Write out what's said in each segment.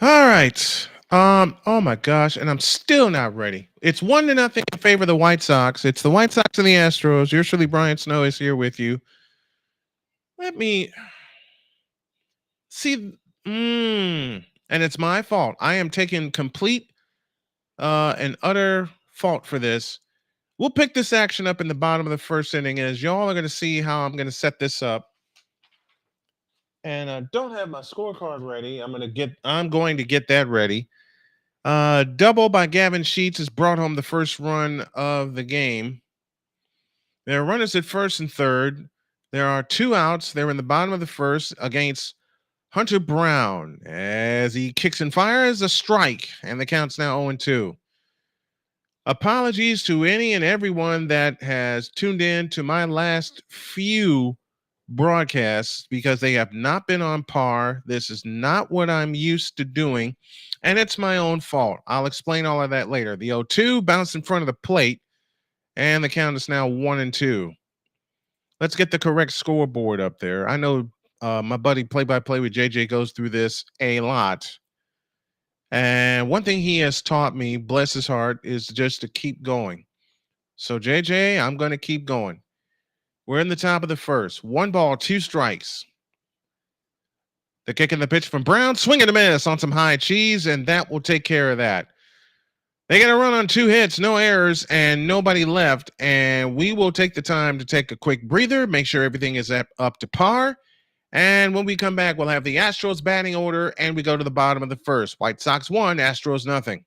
All right. Oh my gosh, and I'm still not ready. It's 1-0 in favor of the White Sox. It's the White Sox and the Astros. Yours truly, Brian Snow, is here with you. Let me see. And it's my fault. I am taking complete and utter fault for this. We'll pick this action up in the bottom of the first inning as y'all are going to see how I'm going to set this up. And I don't have my scorecard ready. I'm going to get that ready. Double by Gavin Sheets has brought home the first run of the game. There are runners at first and third. There are two outs. They're in the bottom of the first against Hunter Brown as he kicks and fires a strike, and the count's now 0-2. Apologies to any and everyone that has tuned in to my last few broadcasts because they have not been on par. This is not what I'm used to doing, and it's my own fault. I'll explain all of that later. The 0-2 bounced in front of the plate, and the count is now 1-2. Let's get the correct scoreboard up there. I know my buddy play-by-play with JJ goes through this a lot. And one thing he has taught me, bless his heart, is just to keep going. So, JJ, I'm going to keep going. We're in the top of the first. 1 ball, 2 strikes. The kick and the pitch from Brown. Swing and a miss on some high cheese, and that will take care of that. They got a run on 2 hits, no errors, and nobody left. And we will take the time to take a quick breather, make sure everything is up to par. And when we come back, we'll have the Astros batting order, and we go to the bottom of the first. White Sox 1, Astros nothing.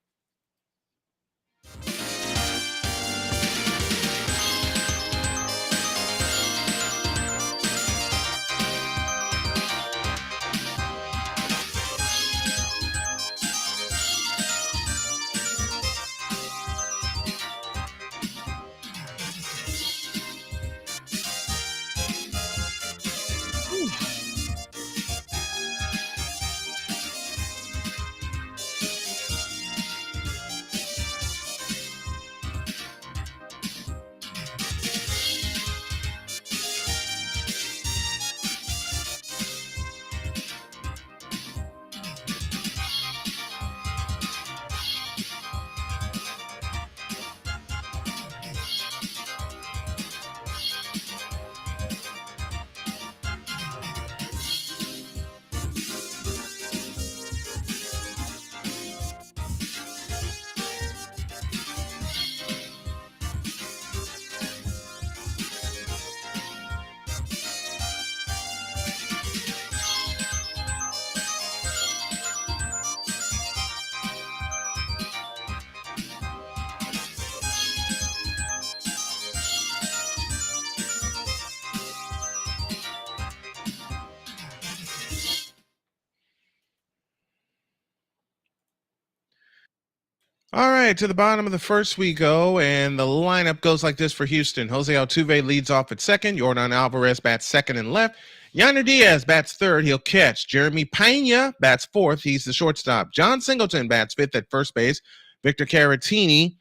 All right, to the bottom of the first we go, and the lineup goes like this for Houston. Jose Altuve leads off at second. Yordan Alvarez bats second and left. Yander Diaz bats third. He'll catch. Jeremy Pena bats fourth. He's the shortstop. John Singleton bats fifth at first base. Victor Caratini,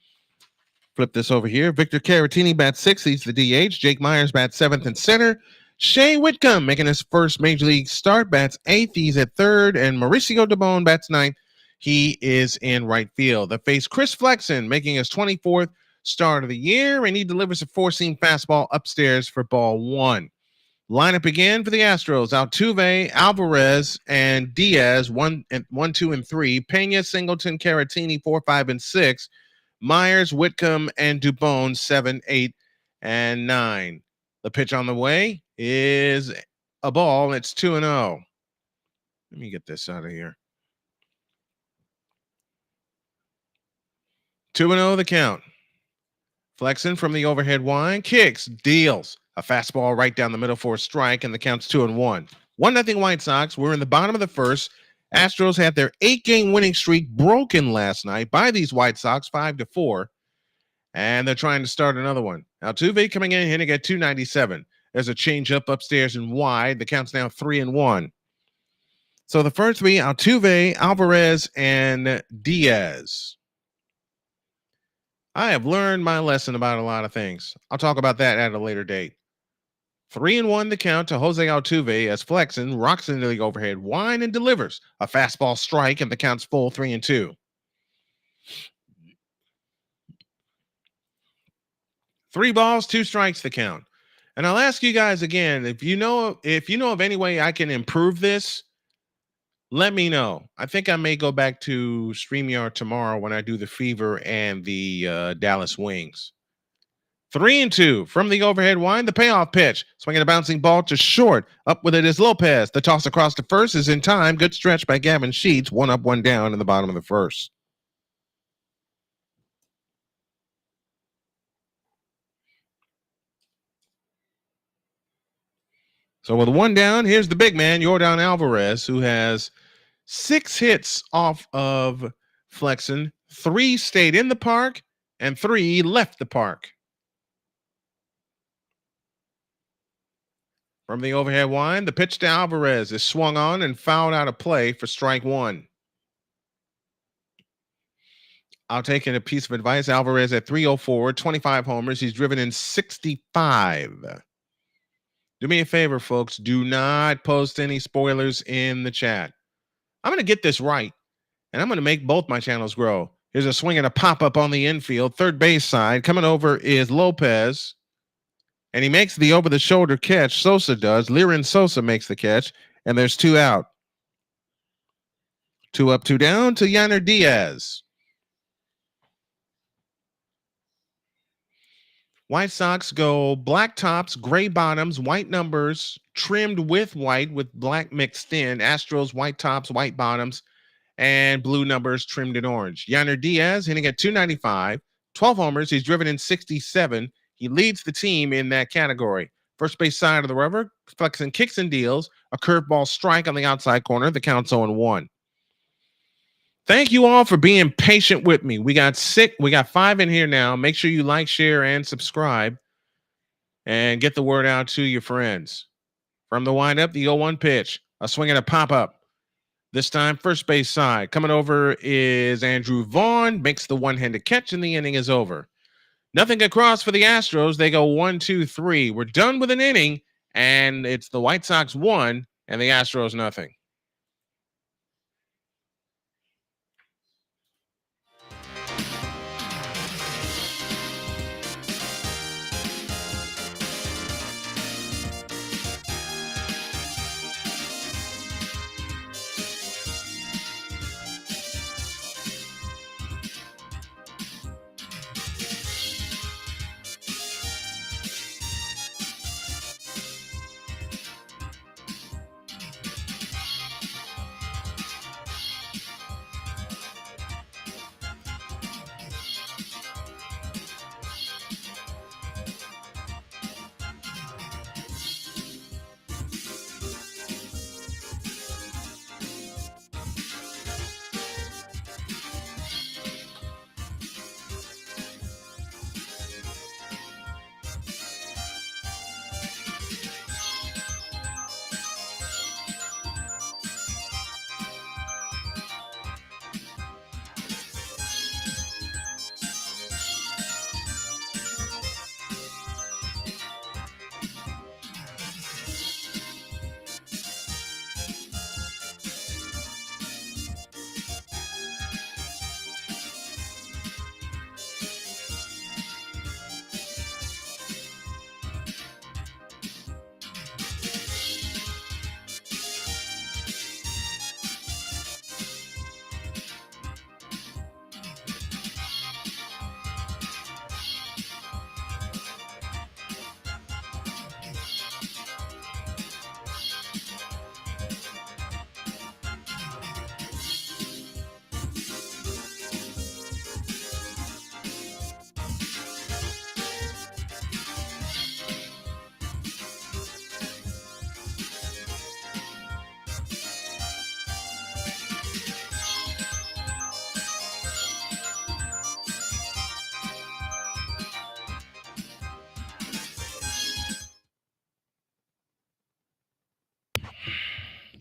flip this over here. Victor Caratini bats sixth. He's the DH. Jake Myers bats seventh and center. Shea Whitcomb, making his first major league start, bats eighth. He's at third. And Mauricio Dubon bats ninth. He is in right field. They face Chris Flexen, making his 24th start of the year, and he delivers a four-seam fastball upstairs for ball 1. Lineup again for the Astros: Altuve, Alvarez, and Diaz, 1, 2, and 3. Pena, Singleton, Caratini, 4, 5, and 6. Myers, Whitcomb, and Dubon, 7, 8, and 9. The pitch on the way is a ball. It's 2-0. Let me get this out of here. 2-0 the count. Flexen from the overhead line, kicks, deals a fastball right down the middle for a strike, and the count's 2-1. 1-0 White Sox. We're in the bottom of the first. Astros had their 8-game winning streak broken last night by these White Sox, 5-4, and they're trying to start another one. Altuve coming in, hitting at .297. There's a changeup upstairs and wide. The count's now 3-1. So the first three: Altuve, Alvarez, and Diaz. I have learned my lesson about a lot of things. I'll talk about that at a later date. 3-1 the count to Jose Altuve as Flexen rocks into the overhead wind and delivers a fastball strike, and the count's full 3-2. 3 balls, 2 strikes the count. And I'll ask you guys again, if you know of any way I can improve this, let me know. I think I may go back to StreamYard tomorrow when I do the Fever and the Dallas Wings. 3-2 from the overhead wind, the payoff pitch. Swinging a bouncing ball to short. Up with it is Lopez. The toss across to first is in time. Good stretch by Gavin Sheets. 1 up, 1 down in the bottom of the first. So with 1 down, here's the big man, Yordan Alvarez, who has 6 hits off of Flexen. 3 stayed in the park and 3 left the park. From the overhead wind, the pitch to Alvarez is swung on and fouled out of play for strike 1. I'll take in a piece of advice. Alvarez at 304, 25 homers. He's driven in 65. Do me a favor, folks. Do not post any spoilers in the chat. I'm going to get this right, and I'm going to make both my channels grow. Here's a swing and a pop-up on the infield. Third base side. Coming over is Lopez. And he makes the over-the-shoulder catch. Sosa does. Lirin Sosa makes the catch. And there's 2 out. 2 up, 2 down to Yainer Diaz. White Sox go black tops, gray bottoms, white numbers, trimmed with white with black mixed in. Astros, white tops, white bottoms, and blue numbers trimmed in orange. Yainer Diaz hitting at 295, 12 homers. He's driven in 67. He leads the team in that category. First base side of the river, Flexen kicks and deals. A curveball strike on the outside corner. The count's 0-1. Thank you all for being patient with me. We got 5 in here now. Make sure you like, share, and subscribe. And get the word out to your friends. From the windup, the 0-1 pitch. A swing and a pop-up. This time, first base side. Coming over is Andrew Vaughn. Makes the one-handed catch, and the inning is over. Nothing across for the Astros. They go 1-2-3. We're done with an inning, and it's the White Sox 1 and the Astros nothing.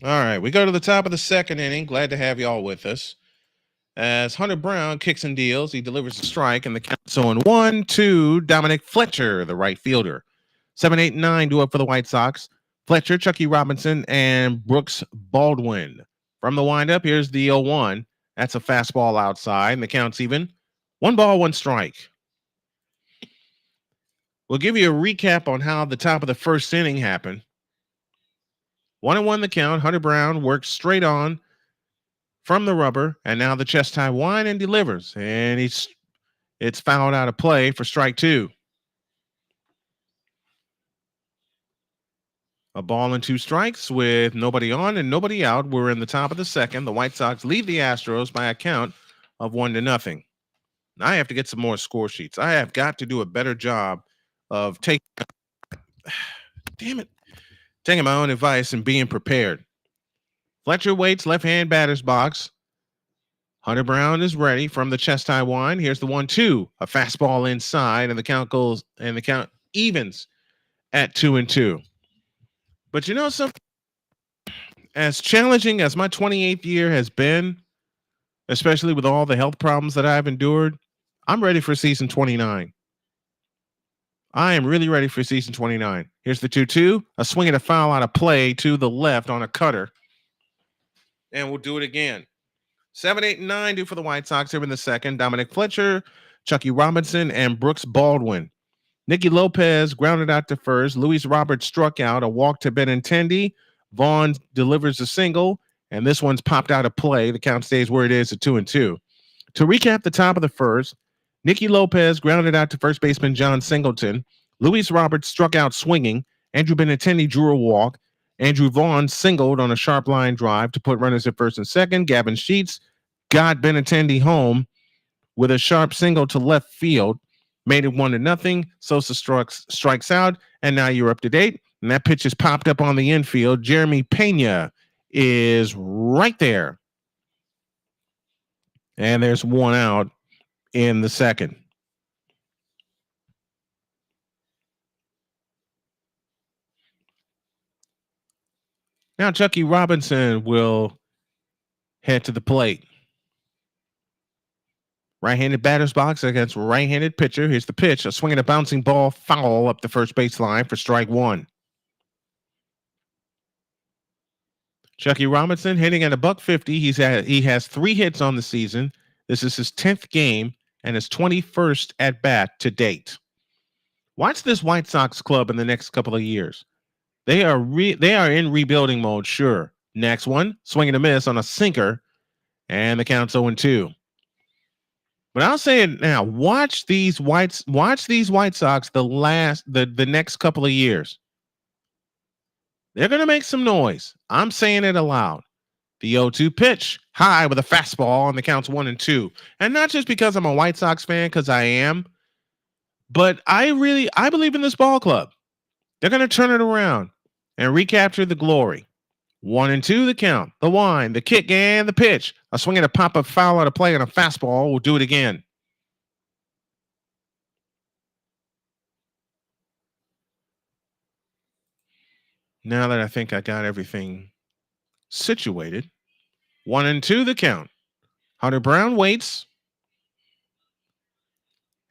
All right, we go to the top of the second inning. Glad to have y'all with us. As Hunter Brown kicks and deals, he delivers a strike, and the count's 0-1 to Dominic Fletcher, the right fielder. 7, 8, and 9 do up for the White Sox. Fletcher, Chucky Robinson, and Brooks Baldwin. From the windup, here's the 0-1. That's a fastball outside, and the count's even. 1 ball, 1 strike. We'll give you a recap on how the top of the first inning happened. 1-1 the count. Hunter Brown works straight on from the rubber, and now the chest high wind and delivers. And it's fouled out of play for strike 2. A ball and 2 strikes with nobody on and nobody out. We're in the top of the second. The White Sox lead the Astros by a count of 1-0. Now I have to get some more score sheets. I have got to do a better job of taking my own advice and being prepared. Fletcher waits left-hand batter's box. Hunter Brown is ready from the chest high wind. Here's the 1-2. A fastball inside, and the count evens at 2-2. But you know something? As challenging as my 28th year has been, especially with all the health problems that I've endured, I'm ready for season 29. I am really ready for season 29. Here's the 2-2. A swing and a foul out of play to the left on a cutter. And we'll do it again. 7, 8, and 9 do for the White Sox here in the second. Dominic Fletcher, Chucky Robinson, and Brooks Baldwin. Nicky Lopez grounded out to first. Luis Roberts struck out. A walk to Benintendi. Vaughn delivers a single, and this one's popped out of play. The count stays where it is at 2-2. To recap the top of the first, Nicky Lopez grounded out to first baseman John Singleton. Luis Roberts struck out swinging. Andrew Benintendi drew a walk. Andrew Vaughn singled on a sharp line drive to put runners at first and second. Gavin Sheets got Benintendi home with a sharp single to left field. Made it 1-0. Sosa strikes out, and now you're up to date. And that pitch is popped up on the infield. Jeremy Pena is right there. And there's 1 out in the second. Now Chucky Robinson will head to the plate. Right-handed batter's box against right-handed pitcher. Here's the pitch. A swing and a bouncing ball foul up the first baseline for strike 1. Chucky Robinson hitting at $150. He has 3 hits on the season. This is his 10th game and his 21st at bat to date. Watch this White Sox club in the next couple of years. They are in rebuilding mode, sure. Next one, swing and a miss on a sinker, and the count's 0-2. But I'll say it now. Watch these White Sox the next couple of years. They're going to make some noise. I'm saying it aloud. The 0-2 pitch, high with a fastball, and the count's 1-2. And not just because I'm a White Sox fan, because I am, but I believe in this ball club. They're going to turn it around and recapture the glory. 1-2 the count, the wind, the kick, and the pitch. A swing and a pop-up foul out of play on a fastball. We'll do it again. Now that I think I got everything situated, 1-2 the count. Hunter Brown waits.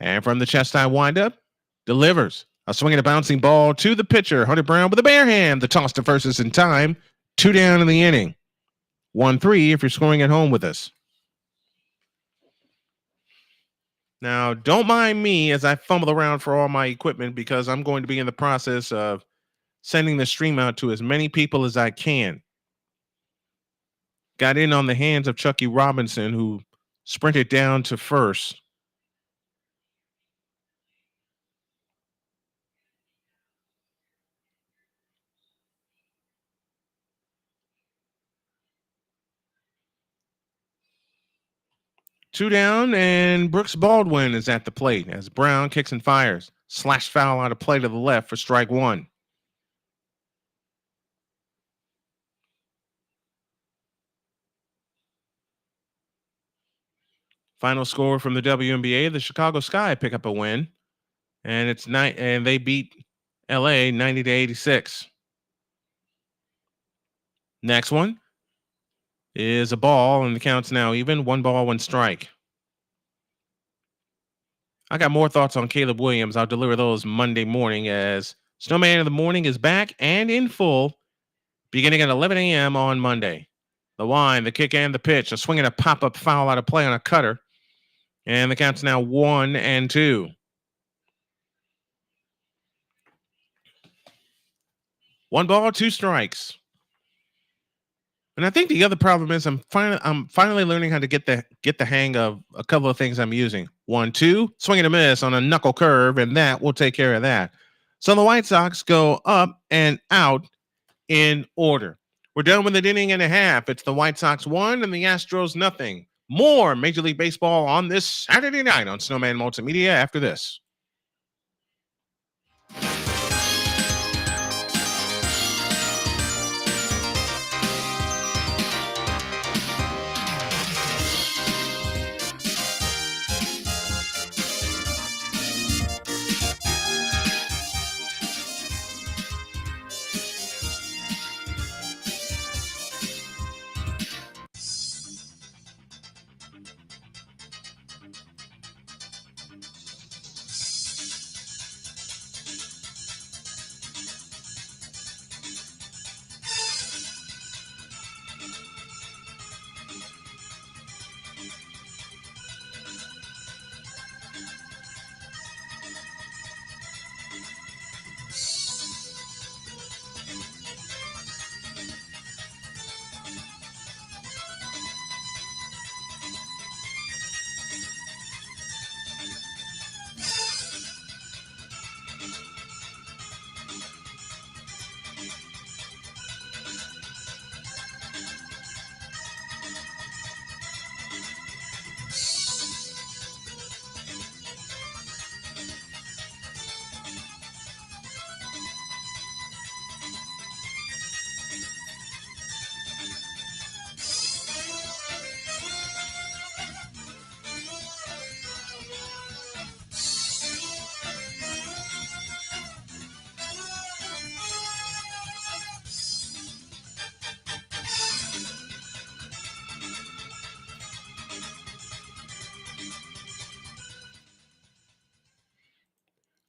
And from the chest high windup, delivers. A swing and a bouncing ball to the pitcher. Hunter Brown with a bare hand. The toss to first is in time. 2 down in the inning. 1-3 if you're scoring at home with us. Now, don't mind me as I fumble around for all my equipment because I'm going to be in the process of sending the stream out to as many people as I can. Got in on the hands of Chucky Robinson, who sprinted down to first. Two down, and Brooks Baldwin is at the plate as Brown kicks and fires. Slash foul out of play to the left for strike 1. Final score from the WNBA: the Chicago Sky pick up a win, and they beat LA 90-86. Next one is a ball, and the count's now even. 1 ball, 1 strike. I got more thoughts on Caleb Williams. I'll deliver those Monday morning as Snowman in the Morning is back and in full, beginning at 11 a.m. on Monday. The wind, the kick, and the pitch. A swing and a pop-up foul out of play on a cutter. And the count's now 1-2. 1 ball, 2 strikes. And I think the other problem is I'm finally learning how to get the hang of a couple of things I'm using. 1-2, swing and a miss on a knuckle curve, and that will take care of that. So the White Sox go up and out in order. We're done with an inning and a half. It's the White Sox 1 and the Astros nothing. More Major League Baseball on this Saturday night on Snowman Multimedia after this.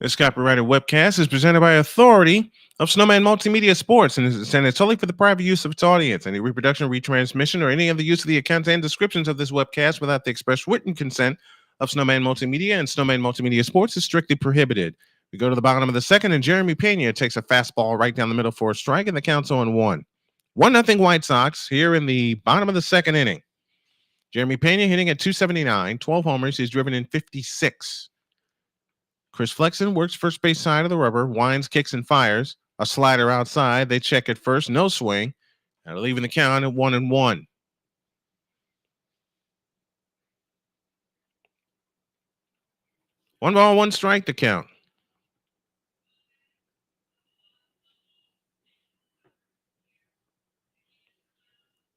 This copyrighted webcast is presented by authority of Snowman Multimedia Sports and is intended solely for the private use of its audience. Any reproduction, retransmission, or any other use of the accounts and descriptions of this webcast without the express written consent of Snowman Multimedia and Snowman Multimedia Sports is strictly prohibited. We go to the bottom of the second, and Jeremy Pena takes a fastball right down the middle for a strike, and the count's on 1. 1-0 White Sox here in the bottom of the second inning. Jeremy Pena hitting at .279, 12 homers. He's driven in 56. Chris Flexen works first base side of the rubber, winds, kicks, and fires. A slider outside. They check at first, no swing. And leaving the count at 1-1. 1 ball, 1 strike to count.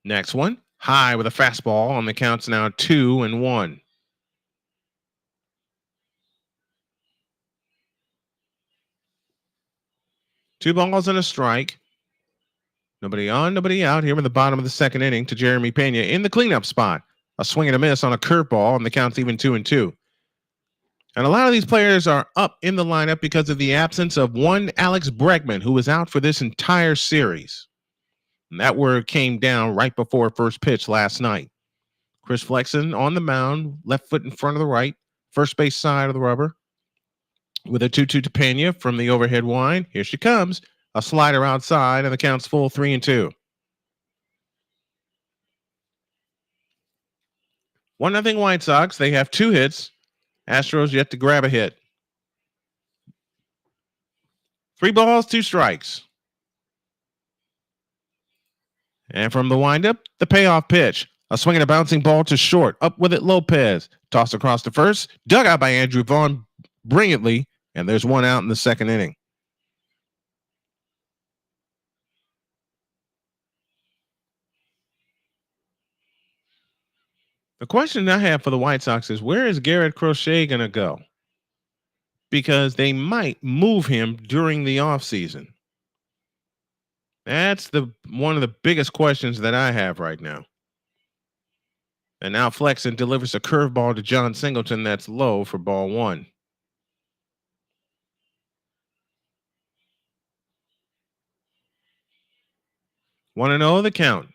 Next one, high with a fastball on the count's now 2-1. 2 balls and a strike. Nobody on, nobody out here in the bottom of the second inning to Jeremy Pena in the cleanup spot. A swing and a miss on a curveball, and the count's even 2-2. And a lot of these players are up in the lineup because of the absence of one Alex Bregman, who was out for this entire series. And that word came down right before first pitch last night. Chris Flexen on the mound, left foot in front of the right, first base side of the rubber. With a 2-2 to Pena from the overhead wind. Here she comes. A slider outside, and the count's full 3-2. 1-0 White Sox. They have 2 hits. Astros yet to grab a hit. 3 balls, 2 strikes. And from the windup, the payoff pitch. A swing and a bouncing ball to short. Up with it, Lopez. Tossed across to first. Dug out by Andrew Vaughn brilliantly. And there's 1 out in the second inning. The question I have for the White Sox is, where is Garrett Crochet going to go? Because they might move him during the offseason. That's one of the biggest questions that I have right now. And now Flexen delivers a curveball to John Singleton that's low for ball 1. 1-0 the count.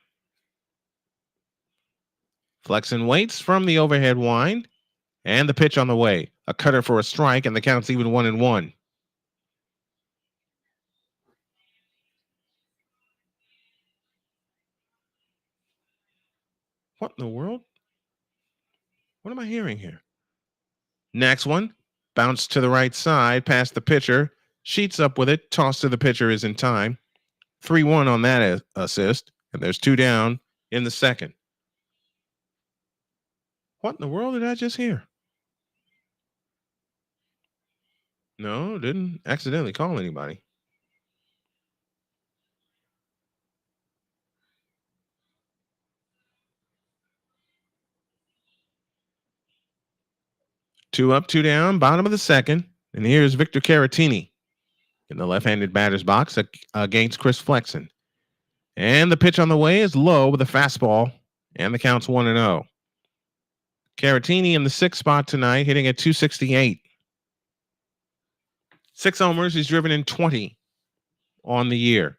Flexen waits from the overhead wind, and the pitch on the way. A cutter for a strike, and the count's even 1-1. What in the world? What am I hearing here? Next one, bounce to the right side, past the pitcher, Sheets up with it, toss to the pitcher is in time. 3-1 on that assist, and there's 2 down in the second. What in the world did I just hear? No, didn't accidentally call anybody. Two up, 2 down, bottom of the second. And here's Victor Caratini in the left-handed batter's box against Chris Flexen. And the pitch on the way is low with a fastball, and the count's 1-0. Caratini in the 6th spot tonight, hitting at .268. 6 homers. He's driven in 20 on the year.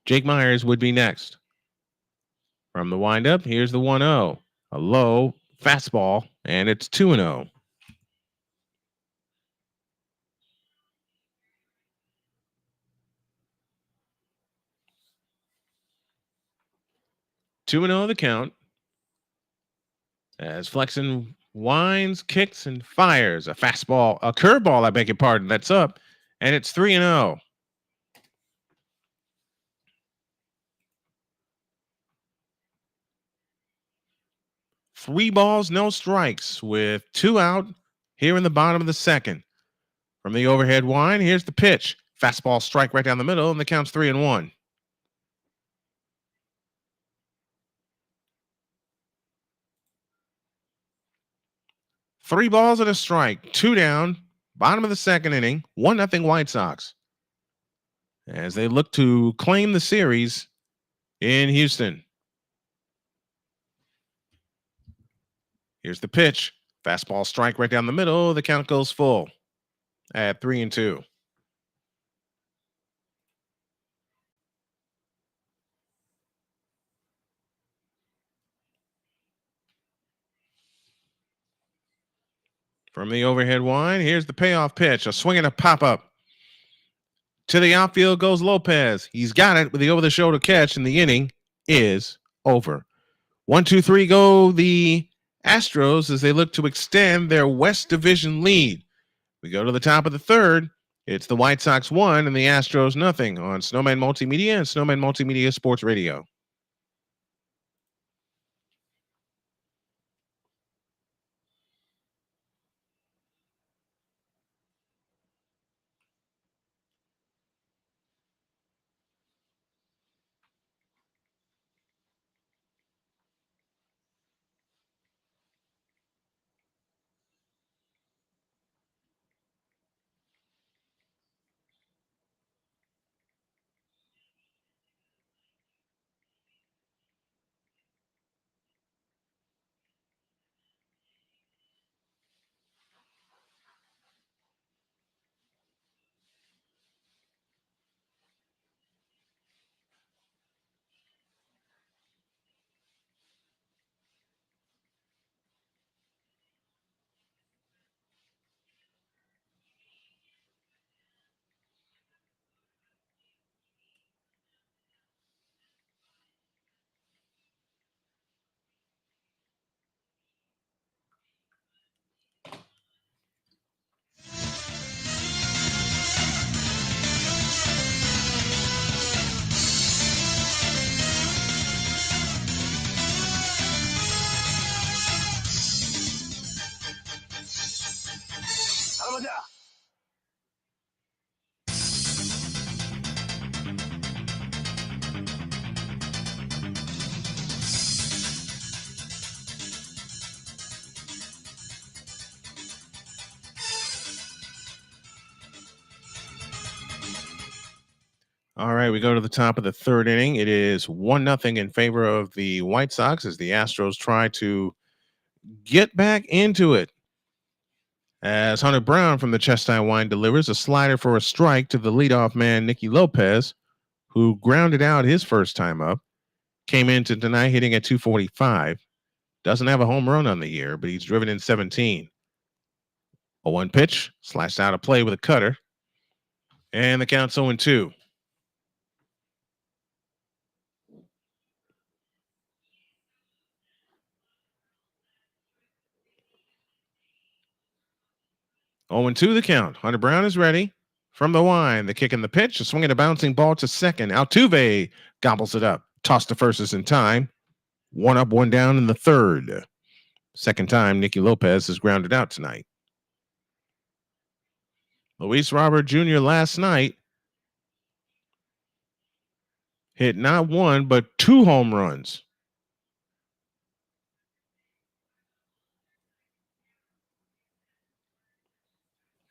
Jake Myers would be next. From the windup, here's the 1-0. A low fastball, and it's 2-0. Two and 0 the count. As Flexen winds, kicks, and fires a fastball, a curveball, I beg your pardon. That's up, and it's 3-0. Three balls, no strikes, with 2 out here in the bottom of the second. From the overhead wind, here's the pitch. Fastball strike right down the middle, and the count's 3-1. Three balls and a strike, 2 down, bottom of the second inning, 1-0 White Sox. As they look to claim the series in Houston. Here's the pitch. Fastball strike right down the middle. The count goes full at 3-2. From the overhead wind, here's the payoff pitch. A swing and a pop-up. To the outfield goes Lopez. He's got it with the over-the-shoulder catch, and the inning is over. 1-2-3 go the Astros as they look to extend their West Division lead. We go to the top of the third. It's the White Sox 1 and the Astros 0 on Snowman Multimedia and Snowman Multimedia Sports Radio. All right, we go to the top of the third inning. It is 1-0 in favor of the White Sox as the Astros try to get back into it. As Hunter Brown from the Chestnut Wine delivers a slider for a strike to the leadoff man, Nicky Lopez. who grounded out his first time up, came into tonight hitting at 245. Doesn't have a home run on the year, but he's driven in 17. A 1 pitch, slashed out of play with a cutter, and the count's 0-2. Oh, and 2 the count. Hunter Brown is ready. From the line, the kick and the pitch, a swing and a bouncing ball to second. Altuve gobbles it up. Toss to first is in time. 1 up, 1 down in the third. Second time Nicky Lopez has grounded out tonight. Luis Robert Jr. last night hit not 1, but 2 home runs.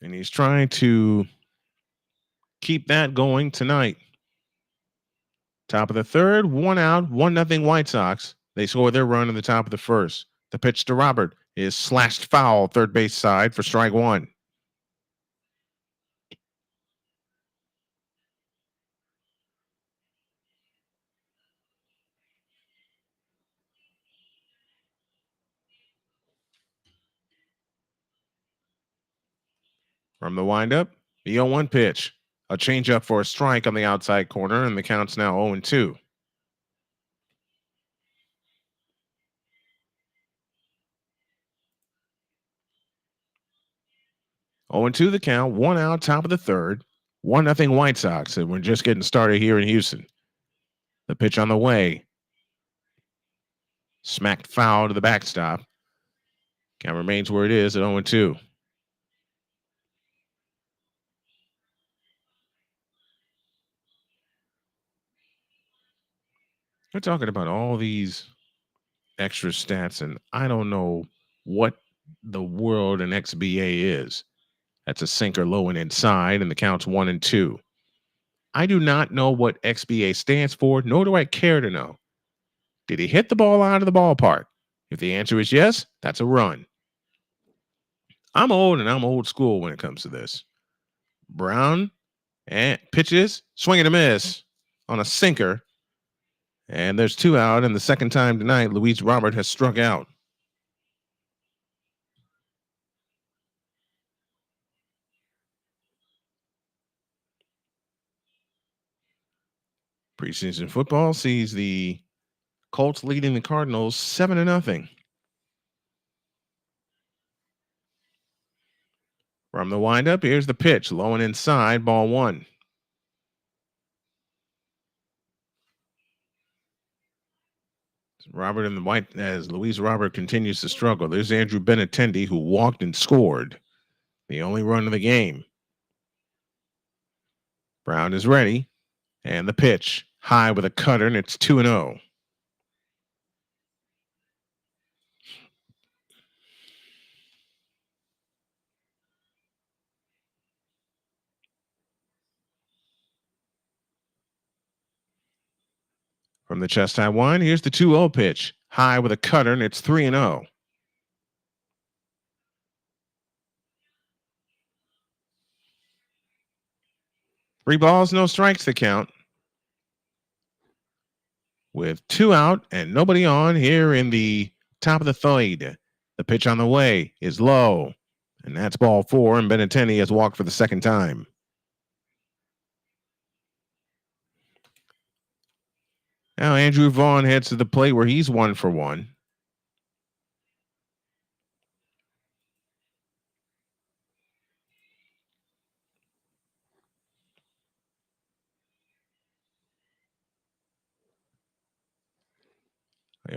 And he's trying to keep that going tonight. Top of the third, 1 out, 1-0 White Sox. They score their run in the top of the first. The pitch to Robert is slashed foul, third base side for strike 1. From the windup, the 0-1 pitch. A changeup for a strike on the outside corner, and the count's now 0-2. Oh, and 2 the count, 1 out, top of the third, 1-0 White Sox, and we're just getting started here in Houston. The pitch on the way, smacked foul to the backstop. Count remains where it is at 0-2. We're talking about all these extra stats, and I don't know what the world an XBA is. That's a sinker low and inside, and the count's 1-2. I do not know what XBA stands for, nor do I care to know. Did he hit the ball out of the ballpark? If the answer is yes, that's a run. I'm old and I'm old school when it comes to this. Brown and pitches, swing and a miss on a sinker. And there's 2 out, and the second time tonight, Luis Robert has struck out. Preseason football sees the Colts leading the Cardinals 7-0. From the windup, here's the pitch, low and inside, ball 1. Robert and the White, as Luis Robert continues to struggle. There's Andrew Benintendi, who walked and scored the only run of the game. Brown is ready, and the pitch, high with a cutter, and it's 2-0. From the chest high one, here's the 2-0 pitch, high with a cutter, and it's 3-0. Three balls, no strikes to count. With 2 out and nobody on here in the top of the third. The pitch on the way is low, and that's ball 4, and Benintendi has walked for the second time. Now Andrew Vaughn heads to the plate where he's 1 for 1.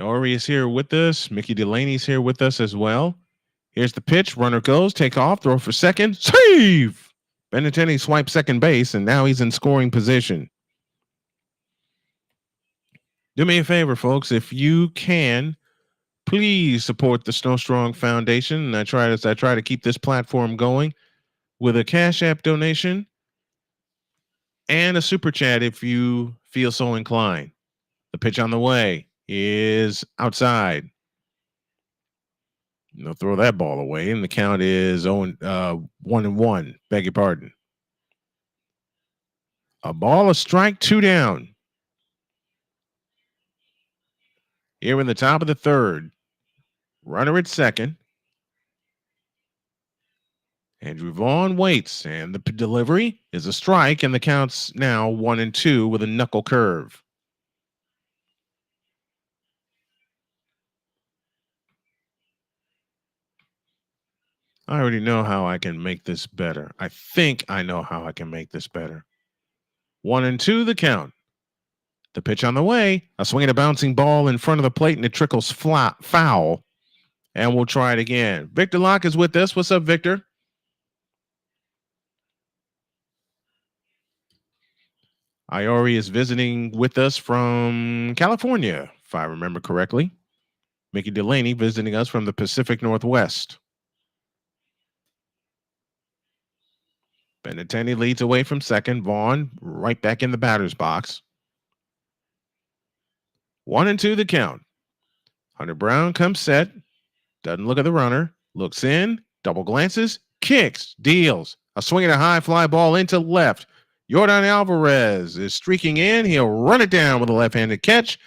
Ori is here with us. Mickey Delaney's here with us as well. Here's the pitch. Runner goes, take off, throw for second. Save! Benintendi swipes second base, and now he's in scoring position. Do me a favor, folks. If you can, please support the Snow Strong Foundation. And I try to keep this platform going with a Cash App donation and a super chat if you feel so inclined. The pitch on the way is outside. They'll throw that ball away, and the count is 1-1. Beg your pardon. A ball, a strike, 2 down. Here in the top of the third. Runner at second. Andrew Vaughn waits, and the delivery is a strike, and the count's now 1-2 with a knuckle curve. I already know how I can make this better. I think I know how I can make this better. 1-2 the count. The pitch on the way. A swing and a bouncing ball in front of the plate, and it trickles foul. And we'll try it again. Victor Locke is with us. What's up, Victor? Iori is visiting with us from California, if I remember correctly. Mickey Delaney visiting us from the Pacific Northwest. Benintendi leads away from second. Vaughn right back in the batter's box. 1-2 the count. Hunter Brown comes set. Doesn't look at the runner. Looks in. Double glances. Kicks. Deals. A swing and a high fly ball into left. Yordan Alvarez is streaking in. He'll run it down with a left-handed catch.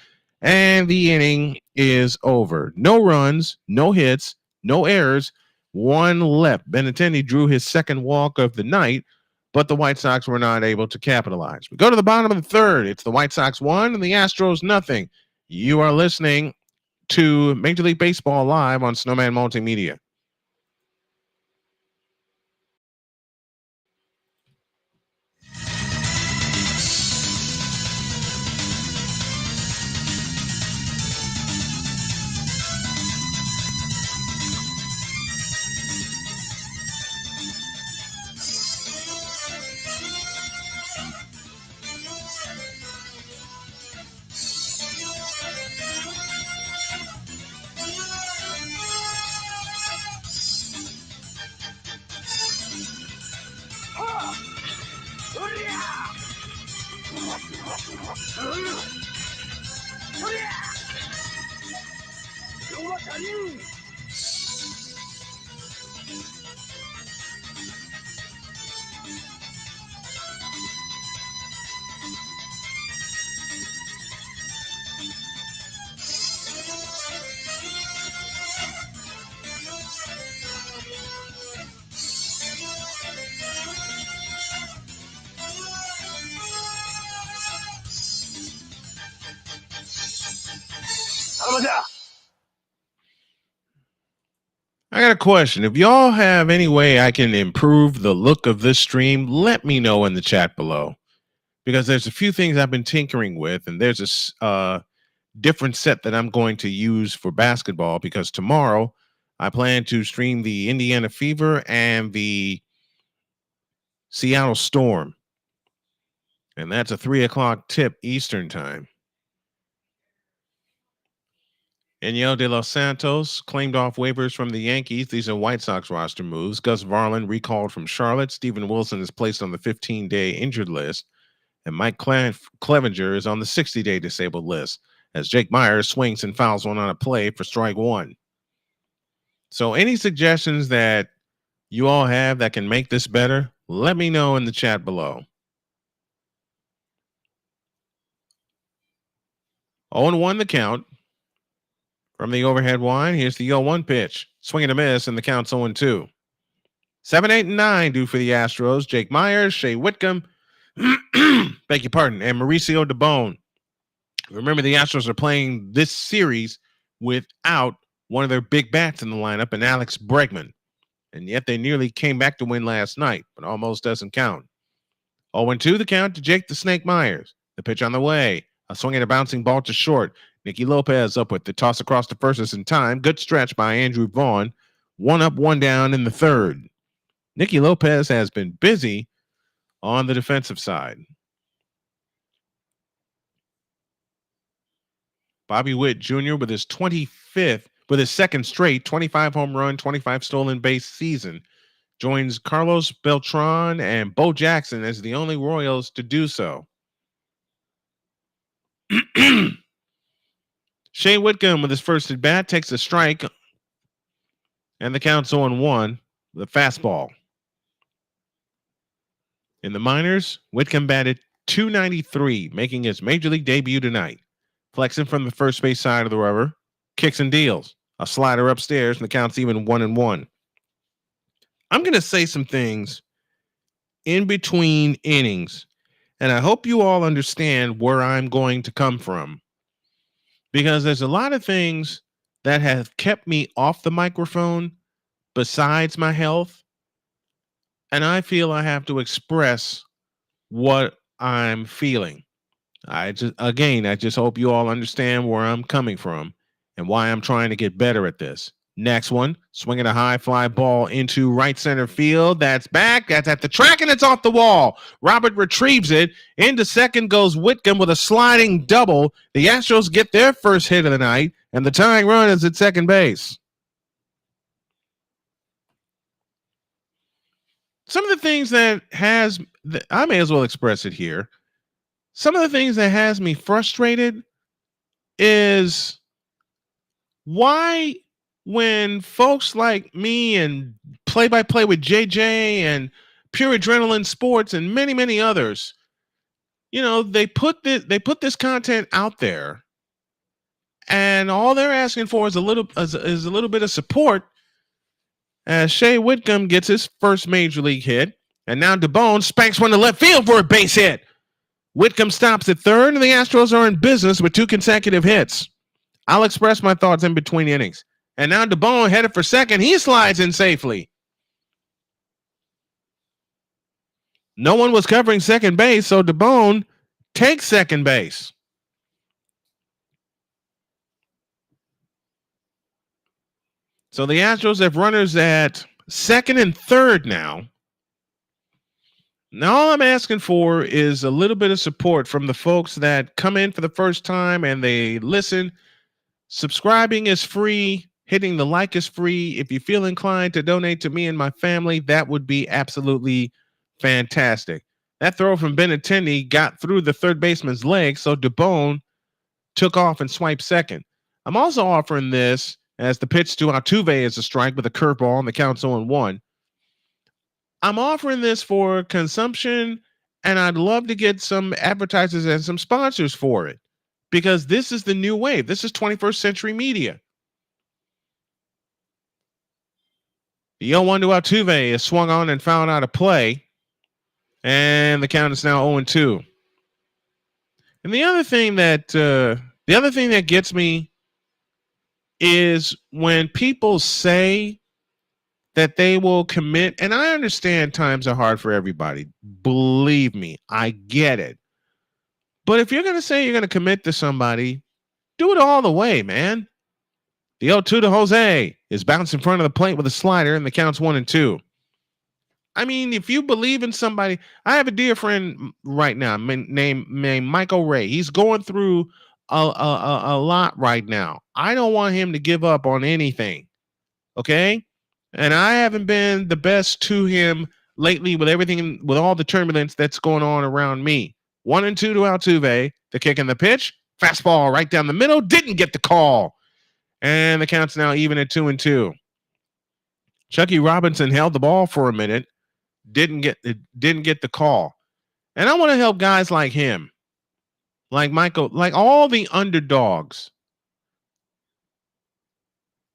And the inning is over. No runs, no hits, no errors. One left. Benintendi drew his second walk of the night, but the White Sox were not able to capitalize. We go to the bottom of the third. It's the White Sox 1 and the Astros nothing. You are listening to Major League Baseball live on Snowman Multimedia. I got a question. If y'all have any way I can improve the look of this stream, let me know in the chat below. Because there's a few things I've been tinkering with, and there's a different set that I'm going to use for basketball, because tomorrow I plan to stream the Indiana Fever and the Seattle Storm. And that's a 3:00 tip Eastern time. Eniel De Los Santos claimed off waivers from the Yankees. These are White Sox roster moves. Gus Varland recalled from Charlotte. Steven Wilson is placed on the 15-day injured list. And Mike Clevenger is on the 60-day disabled list, as Jake Myers swings and fouls one on a play for strike one. So any suggestions that you all have that can make this better, let me know in the chat below. 0-1 the count. From the overhead line, here's the 0-1 pitch. Swing and a miss, and the count's 0-2. 7, 8, and 9 due for the Astros. Jake Myers, Shea Whitcomb, beg your pardon, and Mauricio DeBone. Remember, the Astros are playing this series without one of their big bats in the lineup, and Alex Bregman. And yet they nearly came back to win last night, but almost doesn't count. 0-2 the count to Jake the Snake Myers. The pitch on the way. A swing and a bouncing ball to short. Nicky Lopez up with the toss across the first is in time. Good stretch by Andrew Vaughn. 1 up, 1 down in the third. Nicky Lopez has been busy on the defensive side. Bobby Witt Jr. with his second straight 25 home run, 25 stolen base season, joins Carlos Beltran and Bo Jackson as the only Royals to do so. Shea Whitcomb with his first at bat takes a strike, and the count's 0-1 with a fastball. In the minors, Whitcomb batted .293, making his major league debut tonight. Flexing from the first base side of the rubber, kicks and deals. A slider upstairs, and the count's even 1-1. I'm going to say some things in between innings, and I hope you all understand where I'm going to come from, because there's a lot of things that have kept me off the microphone besides my health, and I feel I have to express what I'm feeling. I just hope you all understand where I'm coming from and why I'm trying to get better at this. Next one, swinging a high fly ball into right center field. That's back. That's at the track, and it's off the wall. Robert retrieves it. Into second goes Whitcomb with a sliding double. The Astros get their first hit of the night, and the tying run is at second base. Some of the things I may as well express it here. Some of the things that has me frustrated is why, when folks like me and play-by-play with JJ and Pure Adrenaline Sports and many, many others, they put this content out there, and all they're asking for is a little bit of support, as Shea Whitcomb gets his first major league hit, and now DeBone spanks one to left field for a base hit. Whitcomb stops at third, and the Astros are in business with 2 consecutive hits. I'll express my thoughts in between innings. And now DeBone headed for second. He slides in safely. No one was covering second base, so DeBone takes second base. So the Astros have runners at second and third now. Now all I'm asking for is a little bit of support from the folks that come in for the first time and they listen. Subscribing is free. Hitting the like is free. If you feel inclined to donate to me and my family, that would be absolutely fantastic. That throw from Benintendi got through the third baseman's leg, so DeBone took off and swiped second. I'm also offering this as the pitch to Altuve is a strike with a curveball, and the count's 0-1. I'm offering this for consumption, and I'd love to get some advertisers and some sponsors for it, because this is the new wave. This is 21st century media. The 0-1 to Altuve is swung on and fouled out of play, and the count is now 0-2. And the other thing that gets me is when people say that they will commit, and I understand times are hard for everybody. Believe me, I get it. But if you're going to say you're going to commit to somebody, do it all the way, man. The 0-2 to Jose is bounced in front of the plate with a slider, and the count's 1-2. I mean, if you believe in somebody, I have a dear friend right now named Michael Ray. He's going through a lot right now. I don't want him to give up on anything. Okay? And I haven't been the best to him lately with everything, with all the turbulence that's going on around me. 1-2 to Altuve, the kick and the pitch, fastball right down the middle, didn't get the call. And the count's now even at 2-2. Chucky Robinson held the ball for a minute, didn't get the call. And I want to help guys like him, like Michael, like all the underdogs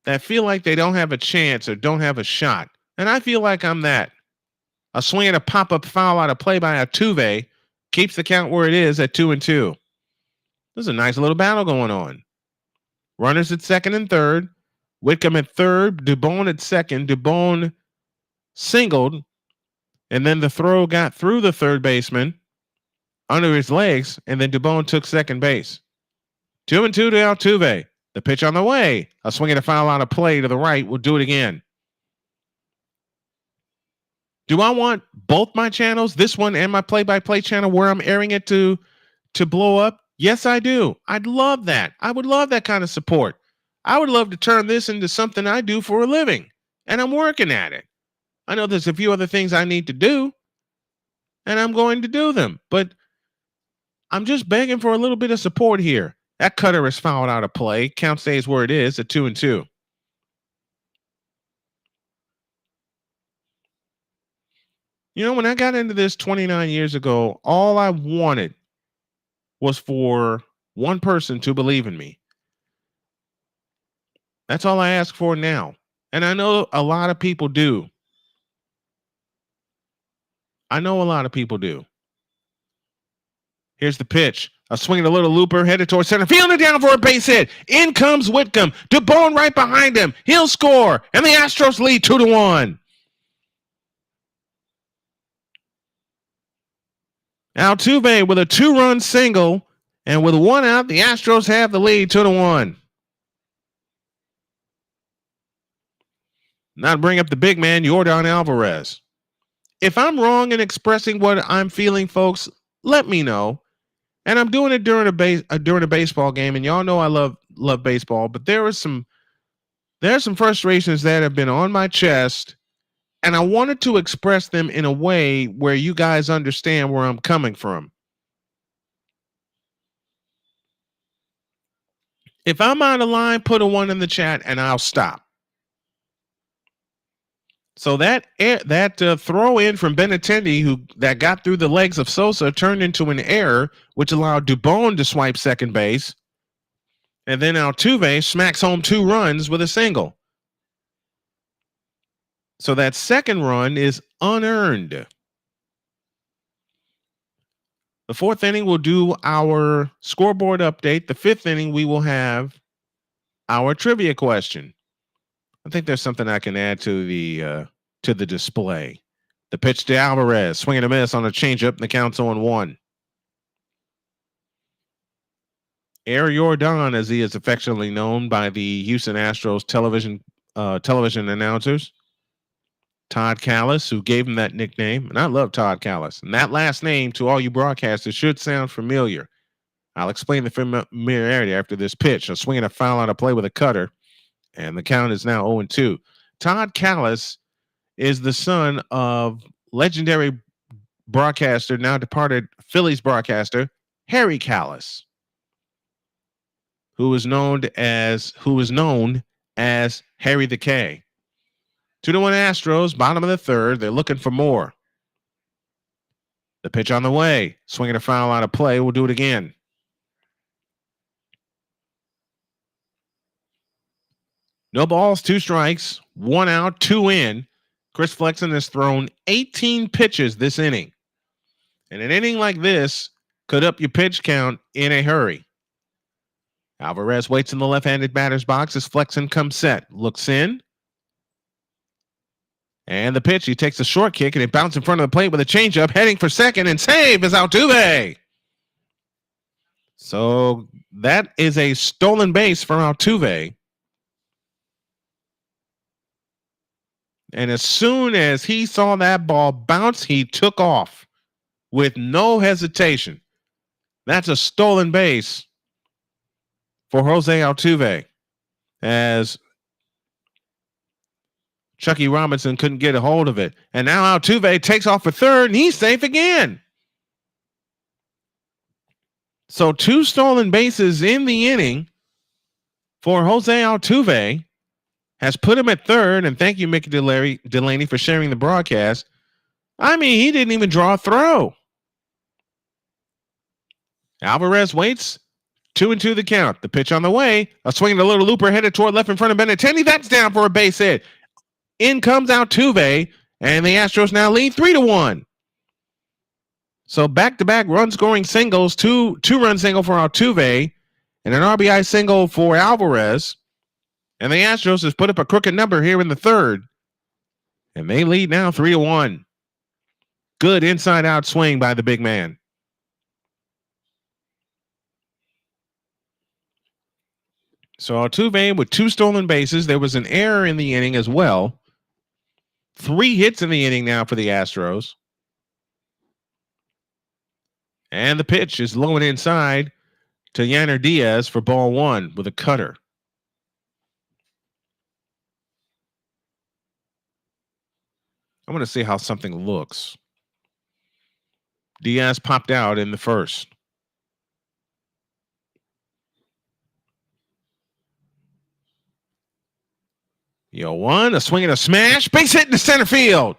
that feel like they don't have a chance or don't have a shot. And I feel like I'm that. A swing and a pop-up foul out of play by Altuve keeps the count where it is at 2-2. There's a nice little battle going on. Runners at second and third. Whitcomb at third. DeBone at second. DeBone singled, and then the throw got through the third baseman under his legs, and then DeBone took second base. 2-2 to Altuve. The pitch on the way. A swing and a foul out of play to the right. We'll do it again. Do I want both my channels, this one and my play-by-play channel where I'm airing it to blow up? Yes, I do. I'd love that. I would love that kind of support. I would love to turn this into something I do for a living, and I'm working at it. I know there's a few other things I need to do, and I'm going to do them, but I'm just begging for a little bit of support here. That cutter is fouled out of play. Count stays where it is at 2-2. You know, when I got into this 29 years ago, all I wanted was for one person to believe in me. That's all I ask for now. And I know a lot of people do. I know a lot of people do. Here's the pitch. A swing and a little looper headed towards center field and down for a base hit. In comes Whitcomb. DeBone right behind him. He'll score. And the Astros lead 2-1. Altuve with a 2-run single. And with one out, the Astros have the lead 2-1. Now to bring up the big man, Yordan Alvarez. If I'm wrong in expressing what I'm feeling, folks, let me know. And I'm doing it during a baseball game, and y'all know I love baseball. But there's some frustrations that have been on my chest, and I wanted to express them in a way where you guys understand where I'm coming from. If I'm out of line, put a 1 in the chat, and I'll stop. So that throw in from Benintendi, that got through the legs of Sosa, turned into an error, which allowed DuBone to swipe second base. And then Altuve smacks home 2 runs with a single. So that second run is unearned. The 4th inning, we'll do our scoreboard update. The 5th inning, we will have our trivia question. I think there's something I can add to the display. The pitch to Alvarez, swing and a miss on a changeup, and the count's 0-1. Air Yordan, as he is affectionately known by the Houston Astros television announcers. Todd Callis, who gave him that nickname, and I love Todd Callis. And that last name, to all you broadcasters, should sound familiar. I'll explain the familiarity after this pitch. A swing and a foul on a play with a cutter, and the count is now 0-2. Todd Callis is the son of legendary broadcaster, now departed Phillies broadcaster, Harry Callis, who is known as Harry the K. 2-1 Astros, bottom of the 3rd. They're looking for more. The pitch on the way. Swinging a foul out of play. We'll do it again. No balls, 2 strikes, 1 out, 2 in. Chris Flexen has thrown 18 pitches this inning. And an inning like this could up your pitch count in a hurry. Alvarez waits in the left-handed batter's box as Flexen comes set. Looks in. And the pitch, he takes a short kick, and it bounced in front of the plate with a changeup, heading for second, and save is Altuve. So that is a stolen base for Altuve. And as soon as he saw that ball bounce, he took off with no hesitation. That's a stolen base for Jose Altuve, as Chucky Robinson couldn't get a hold of it. And now Altuve takes off for third, and he's safe again. So 2 stolen bases in the inning for Jose Altuve has put him at third. And thank you, Mickey Delaney, for sharing the broadcast. I mean, he didn't even draw a throw. Alvarez waits. 2-2 the count. The pitch on the way. A swing and a little looper headed toward left in front of Benintendi. That's down for a base hit. In comes Altuve, and the Astros now lead 3-1. So back-to-back run-scoring singles, two-run single for Altuve, and an RBI single for Alvarez. And the Astros has put up a crooked number here in the 3rd, and they lead now 3-1. Good inside-out swing by the big man. So Altuve with 2 stolen bases. There was an error in the inning as well. 3 hits in the inning now for the Astros. And the pitch is low and inside to Yanner Diaz for ball 1 with a cutter. I want to see how something looks. Diaz popped out in the 1st. Yo, 1, a swing and a smash, base hit into center field.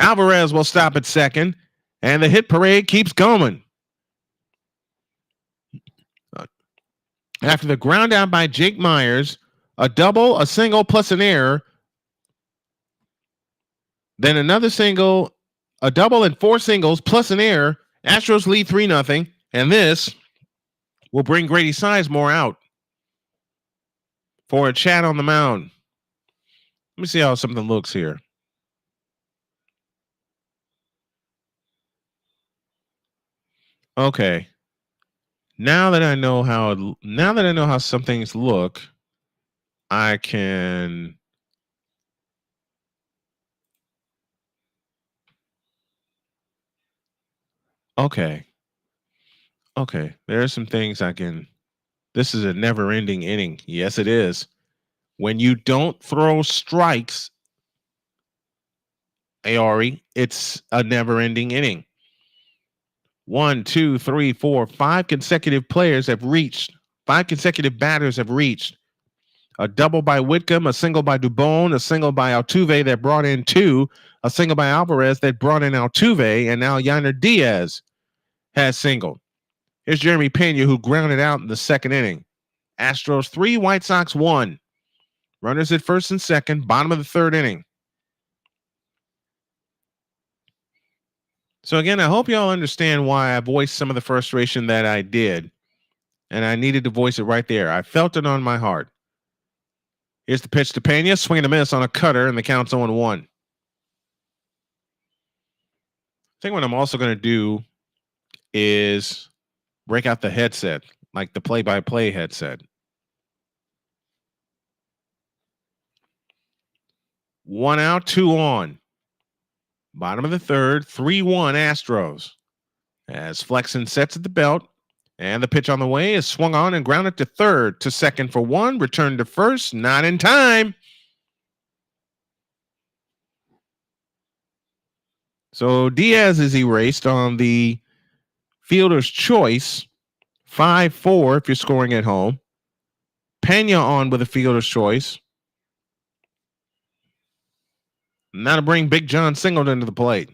Alvarez will stop at second, and the hit parade keeps going. After the ground out by Jake Myers, a double, a single, plus an error, then another single, a double, and 4 singles, plus an error. Astros lead 3-0, and this will bring Grady Sizemore out for a chat on the mound. Let me see how something looks here. Okay. Now that I know how some things look, I can Okay. There are some things I can. This is a never-ending inning. Yes, it is. When you don't throw strikes, Aori, it's a never-ending inning. 1, 2, 3, 4, 5 consecutive batters have reached a double by Whitcomb, a single by Dubon, a single by Altuve that brought in 2, a single by Alvarez that brought in Altuve, and now Yainer Diaz has singled. Here's Jeremy Pena, who grounded out in the second inning. Astros 3, White Sox 1. Runners at first and second, bottom of the third inning. So again, I hope y'all understand why I voiced some of the frustration that I did. And I needed to voice it right there. I felt it on my heart. Here's the pitch to Pena, swing and a miss on a cutter, and the count's 0-1. I think what I'm also going to do is break out the headset, like the play-by-play headset. 1 out, 2 on. Bottom of the third, 3-1 Astros. As Flexen sets at the belt, and the pitch on the way is swung on and grounded to third, to second for 1, returned to first, not in time. So Diaz is erased on the fielder's choice, 5-4 if you're scoring at home. Pena on with a fielder's choice. Now to bring Big John Singleton to the plate.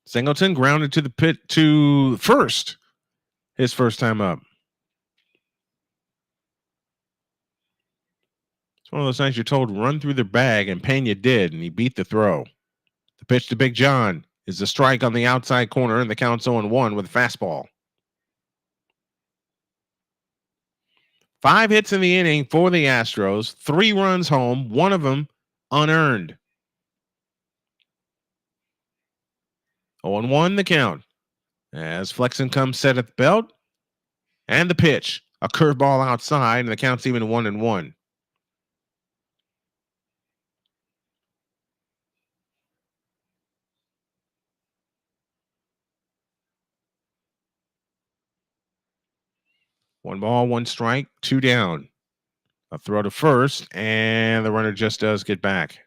Singleton grounded to the pit to first, his first time up. It's one of those nights you're told run through the bag, and Pena did, and he beat the throw. The pitch to Big John is the strike on the outside corner, and the count's 0-1 with a fastball. 5 hits in the inning for the Astros, 3 runs home, 1 of them unearned. 0-1 the count. As Flexen comes set at the belt, and the pitch, a curveball outside, and the count's even 1-1. One ball, 1 strike, 2 down. A throw to first, and the runner just does get back.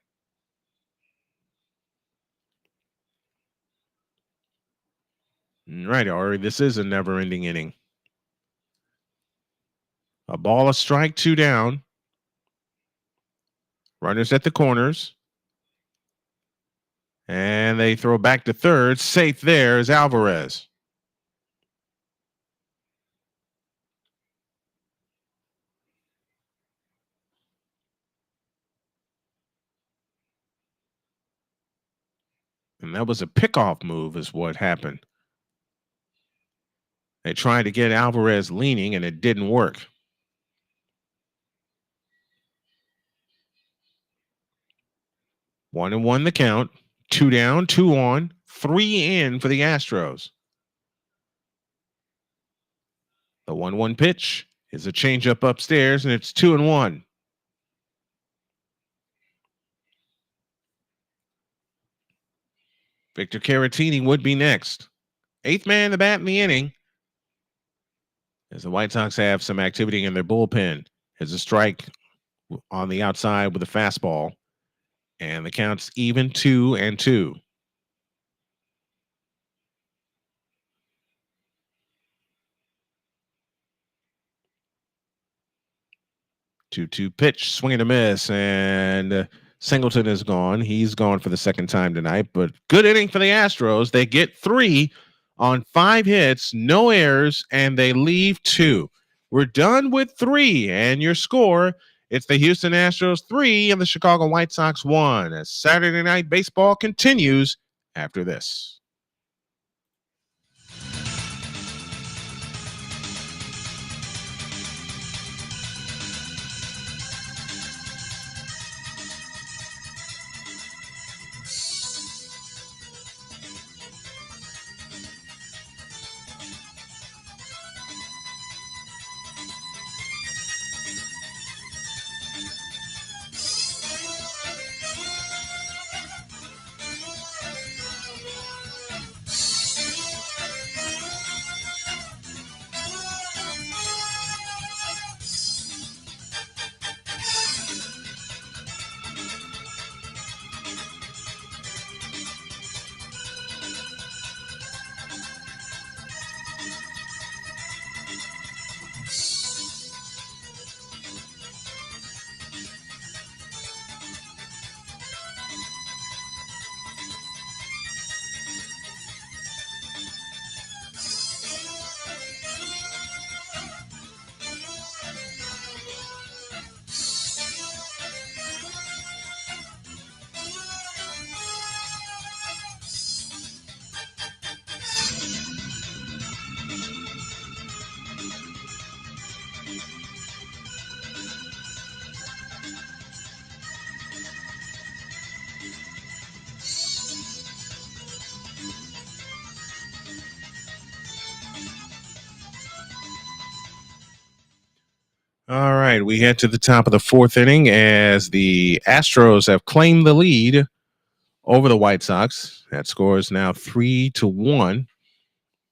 Right, Ari, this is a never-ending inning. A ball, a strike, 2 down. Runners at the corners. And they throw back to third. Safe there is Alvarez. And that was a pickoff move is what happened. They tried to get Alvarez leaning, and it didn't work. One and one the count. 2 down, 2 on, 3 in for the Astros. The 1-1 pitch is a changeup upstairs, and it's 2-1. Victor Caratini would be next. 8th man to bat in the inning. As the White Sox have some activity in their bullpen. There's a strike on the outside with a fastball. And the count's even 2-2. 2-2 pitch, swing and a miss, and Singleton is gone. He's gone for the second time tonight, but good inning for the Astros. They get 3 on 5 hits, no errors, and they leave 2. We're done with 3, and your score, it's the Houston Astros 3 and the Chicago White Sox 1 as Saturday Night Baseball continues after this. All right, we head to the top of the 4th inning as the Astros have claimed the lead over the White Sox. That score is now 3-1.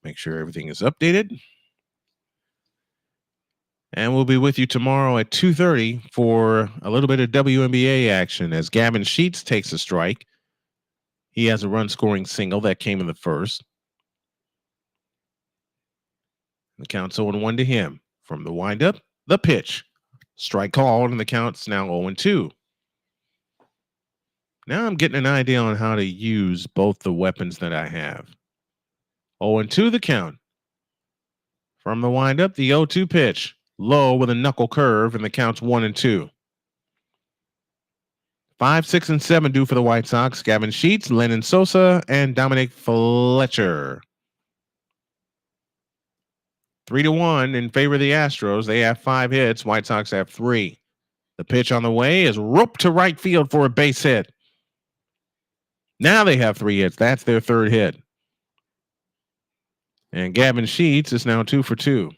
Make sure everything is updated. And we'll be with you tomorrow at 2:30 for a little bit of WNBA action as Gavin Sheets takes a strike. He has a run-scoring single that came in the first. The count's 0-1 to him. From the windup, the pitch. Strike called, and the count's now 0-2. Now I'm getting an idea on how to use both the weapons that I have. 0-2 the count. From the windup, the 0-2 pitch. Low with a knuckle curve, and the count's 1-2. 5, 6, and 7 due for the White Sox. Gavin Sheets, Lennon Sosa, and Dominic Fletcher. 3-1 in favor of the Astros. They have 5 hits. White Sox have 3. The pitch on the way is roped to right field for a base hit. Now they have 3 hits. That's their 3rd hit. And Gavin Sheets is now 2 for 2.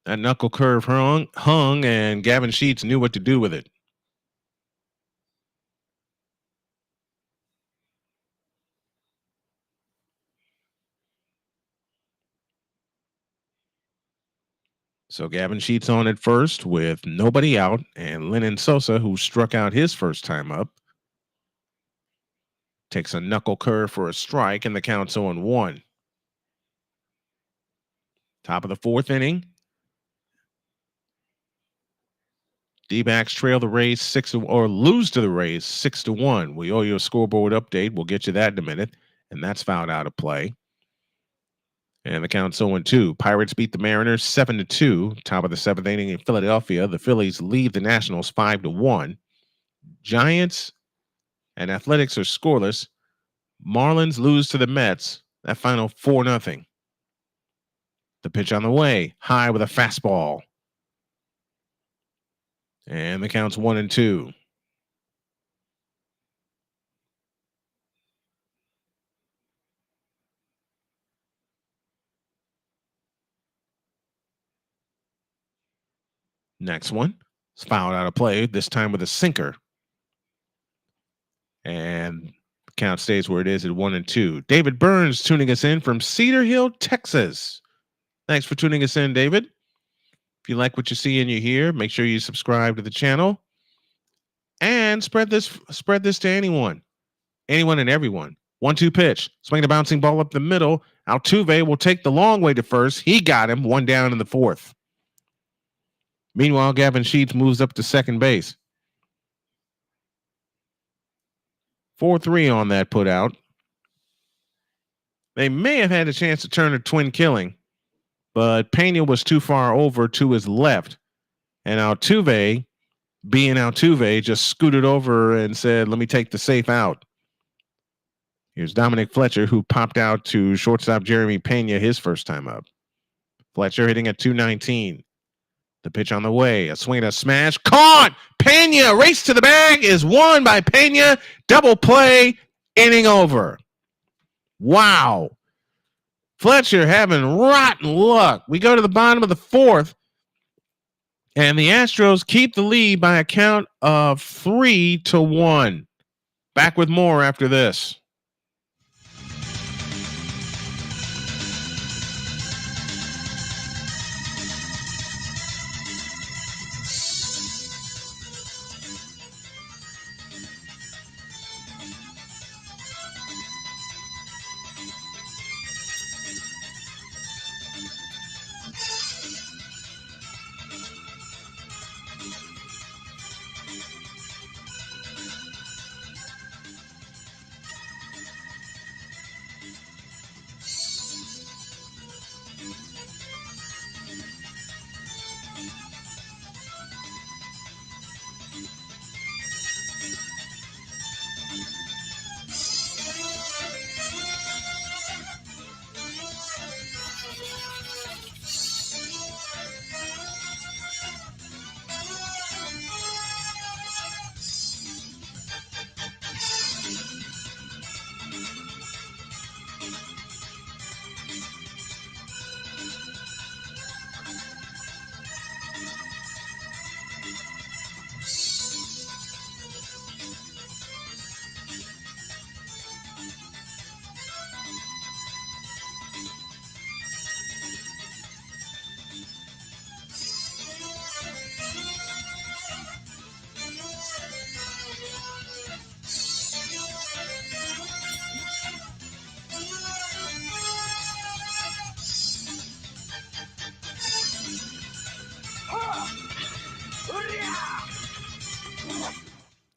That knuckle curve hung, and Gavin Sheets knew what to do with it. So Gavin Sheets on at first with nobody out, and Lennon Sosa, who struck out his first time up, takes a knuckle curve for a strike, and the count's 0-1. Top of the 4th inning. D-backs trail the Rays lose to the Rays 6-1. We owe you a scoreboard update. We'll get you that in a minute, and that's fouled out of play. And the count's 0-2. Pirates beat the Mariners 7-2. Top of the 7th inning in Philadelphia. The Phillies lead the Nationals 5-1. Giants and Athletics are scoreless. Marlins lose to the Mets. That final 4-0. The pitch on the way. High with a fastball. And the count's 1-2. Next one. It's fouled out of play, this time with a sinker. And the count stays where it is at 1-2. David Burns tuning us in from Cedar Hill, Texas. Thanks for tuning us in, David. If you like what you see and you hear, make sure you subscribe to the channel. And spread this to anyone and everyone. 1-2 pitch. Swing the bouncing ball up the middle. Altuve will take the long way to first. He got him. 1 down in the 4th. Meanwhile, Gavin Sheets moves up to second base. 4-3 on that put out. They may have had a chance to turn a twin killing, but Pena was too far over to his left. And Altuve, being Altuve, just scooted over and said, let me take the safe out. Here's Dominic Fletcher, who popped out to shortstop Jeremy Pena his first time up. Fletcher hitting at 219. The pitch on the way. A swing and a smash. Caught! Pena, race to the bag, is won by Pena. Double play, inning over. Wow. Fletcher having rotten luck. We go to the bottom of the fourth, and the Astros keep the lead by a count of 3-1. Back with more after this.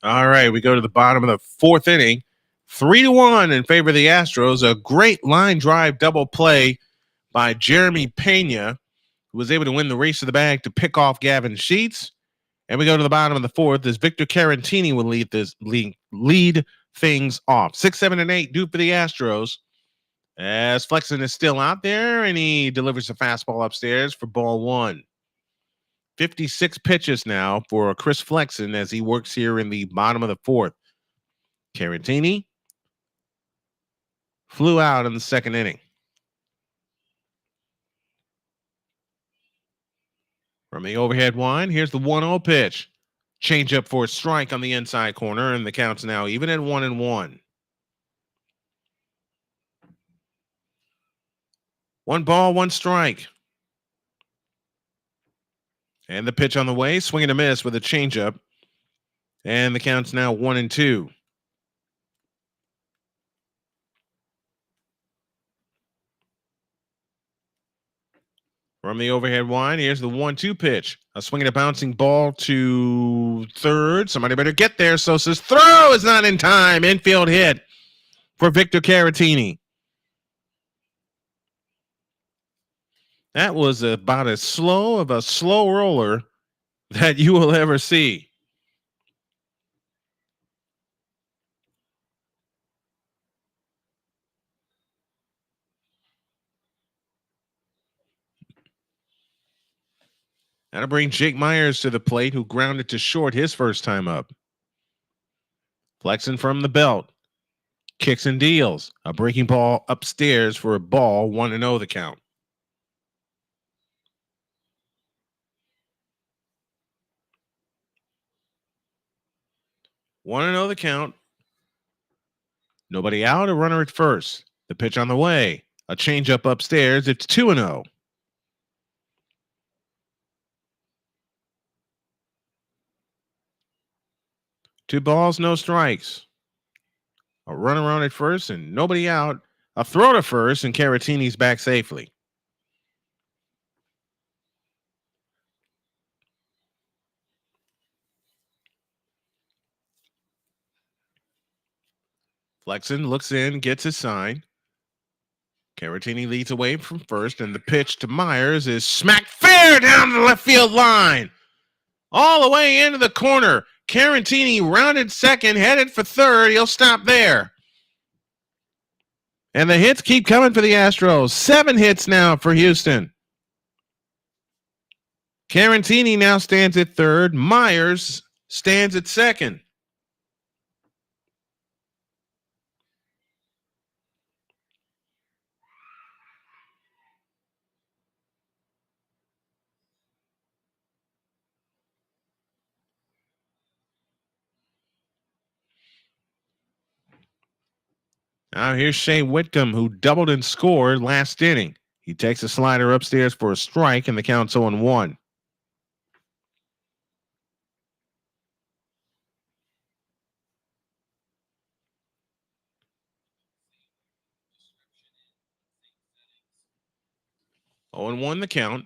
All right, we go to the bottom of the fourth inning. 3-1 in favor of the Astros. A great line drive double play by Jeremy Pena, who was able to win the race to the bag to pick off Gavin Sheets. And we go to the bottom of the fourth as Victor Caratini will lead things off. 6, 7, and 8 due for the Astros. As Flexen is still out there, and he delivers a fastball upstairs for ball one. 56 pitches now for Chris Flexen as he works here in the bottom of the fourth. Caratini flew out in the second inning. From the overhead line, here's the 1-0 pitch. Change up for a strike on the inside corner, and the count's now even at 1-1. 1 ball, 1 strike. And the pitch on the way, swing and a miss with a changeup. And the count's now 1-2. From the overhead line, here's the 1-2 pitch. A swing and a bouncing ball to third. Somebody better get there. Sosa's throw is not in time. Infield hit for Victor Caratini. That was about as slow of a slow roller that you will ever see. That'll bring Jake Myers to the plate, who grounded to short his first time up. Flexing from the belt. Kicks and deals. A breaking ball upstairs for a ball. 1-0 the count. The count. Nobody out, a runner at first. The pitch on the way. A changeup upstairs. It's 2-0. Two balls, no strikes. A run around at first and nobody out. A throw to first, and Caratini's back safely. Flexen looks in, gets his sign. Caratini leads away from first, and the pitch to Myers is smacked fair down the left field line. All the way into the corner. Caratini rounded second, headed for third. He'll stop there. And the hits keep coming for the Astros. 7 hits now for Houston. Caratini now stands at third. Myers stands at second. Now here's Shea Whitcomb, who doubled and scored last inning. He takes a slider upstairs for a strike, and the count's 0-1. Oh, and 1 the count.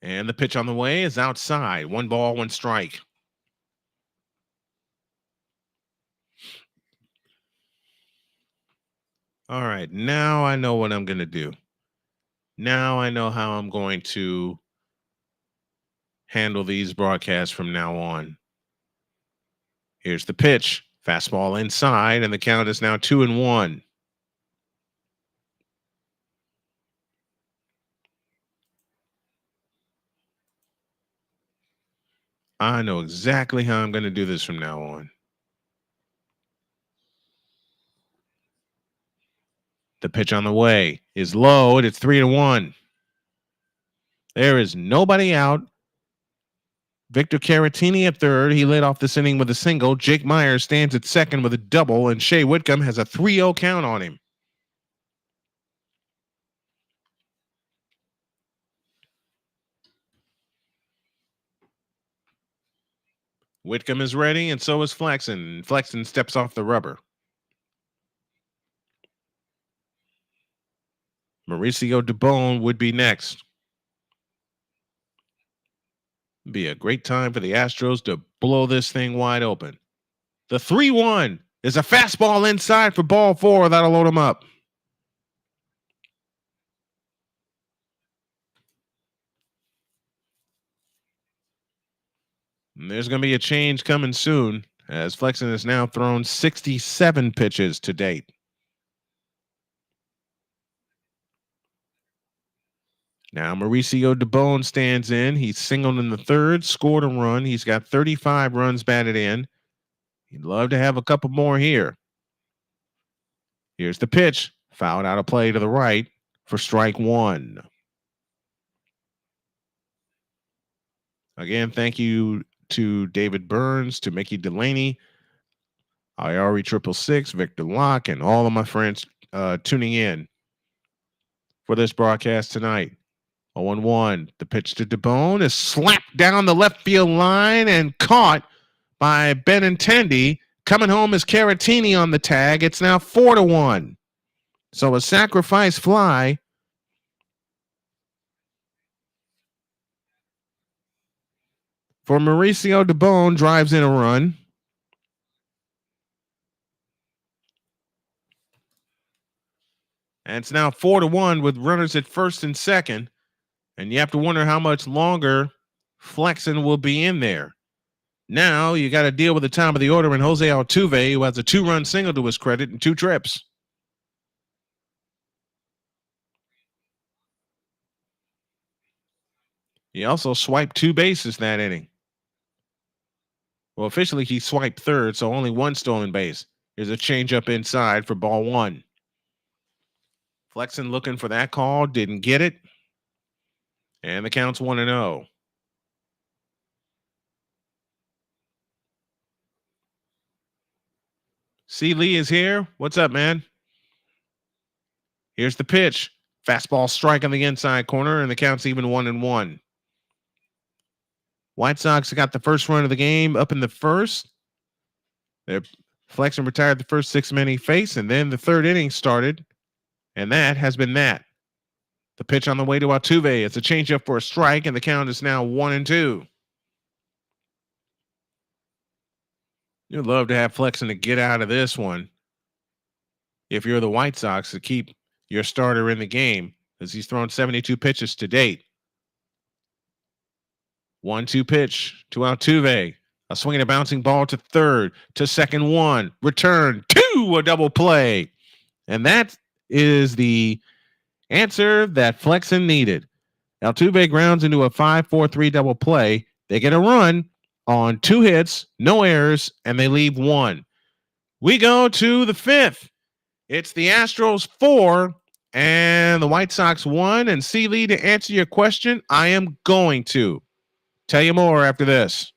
And the pitch on the way is outside. 1 ball, 1 strike. All right, now I know what I'm going to do. Now I know how I'm going to handle these broadcasts from now on. Here's the pitch. Fastball inside, and the count is now 2-1. I know exactly how I'm going to do this from now on. The pitch on the way is low, and it's 3-1. There is nobody out. Victor Caratini at third. He led off this inning with a single. Jake Myers stands at second with a double, and Shea Whitcomb has a 3-0 count on him. Whitcomb is ready, and so is Flexen. Flexen steps off the rubber. Mauricio Dubon would be next. Be a great time for the Astros to blow this thing wide open. The 3-1 is a fastball inside for ball 4. That'll load him up. And there's going to be a change coming soon, as Flexen has now thrown 67 pitches to date. Now Mauricio Dubon stands in. He's singled in the third, scored a run. He's got 35 runs batted in. He'd love to have a couple more here. Here's the pitch. Fouled out of play to the right for strike 1. Again, thank you to David Burns, to Mickey Delaney, IRE 666, Victor Locke, and all of my friends tuning in for this broadcast tonight. 0-1. The pitch to Dubon is slapped down the left field line and caught by Benintendi. Coming home is Caratini on the tag. It's now 4-1. So a sacrifice fly. For Mauricio Dubon, drives in a run. And it's now 4-1 with runners at first and second. And you have to wonder how much longer Flexen will be in there. Now you got to deal with the top of the order and Jose Altuve, who has a 2-run single to his credit and 2 trips. He also swiped 2 bases that inning. Well, officially he swiped third, so only 1 stolen base. Here's a changeup inside for ball 1. Flexen looking for that call, didn't get it. And the count's 1-0. C. Lee is here. What's up, man? Here's the pitch. Fastball strike on the inside corner, and the count's even 1-1. White Sox got the first run of the game up in the first. Flexen retired the first 6 men he faced, and then the third inning started, and that has been that. The pitch on the way to Altuve. It's a changeup for a strike, and the count is now 1-2. You'd love to have Flexen to get out of this one. if you're the White Sox, to keep your starter in the game, as he's thrown 72 pitches to date. 1-2 pitch to Altuve. A swing and a bouncing ball to third, to second one, return, two, a double play. And that is the answer that Flexen needed. Altuve grounds into a 5-4-3 double play. They get a run on 2 hits, no errors, and they leave 1. We go to the 5th. It's the Astros 4 and the White Sox 1. And C-Lee, to answer your question, I am going to tell you more after this.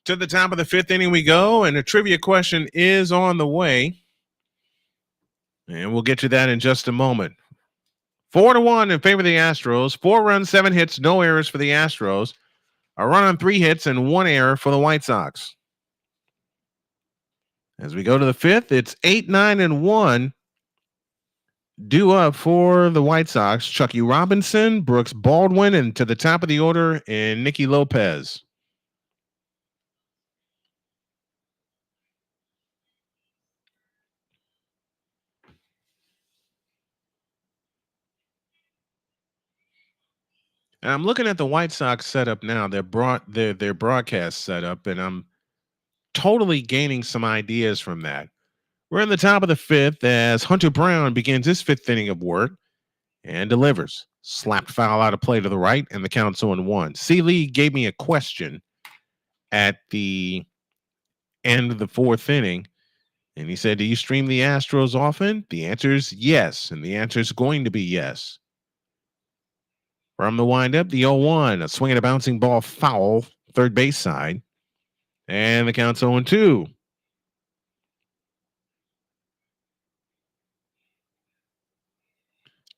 To the top of the 5th inning we go, and a trivia question is on the way. And we'll get to that in just a moment. 4-1 in favor of the Astros. 4 runs, 7 hits, no errors for the Astros. A run on 3 hits and 1 error for the White Sox. As we go to the 5th, it's 8-9-1. Due up for the White Sox, Chucky Robinson, Brooks Baldwin, and to the top of the order, and Nicky Lopez. And I'm looking at the White Sox setup now. Their broadcast setup, and I'm totally gaining some ideas from that. We're in the top of the 5th as Hunter Brown begins his 5th inning of work and delivers. Slapped foul out of play to the right, and the count's 0-1. C. Lee gave me a question at the end of the 4th inning, and he said, do you stream the Astros often? The answer is yes, and the answer is going to be yes. From the windup, the 0-1, a swing and a bouncing ball foul, third base side, and the count's 0-2.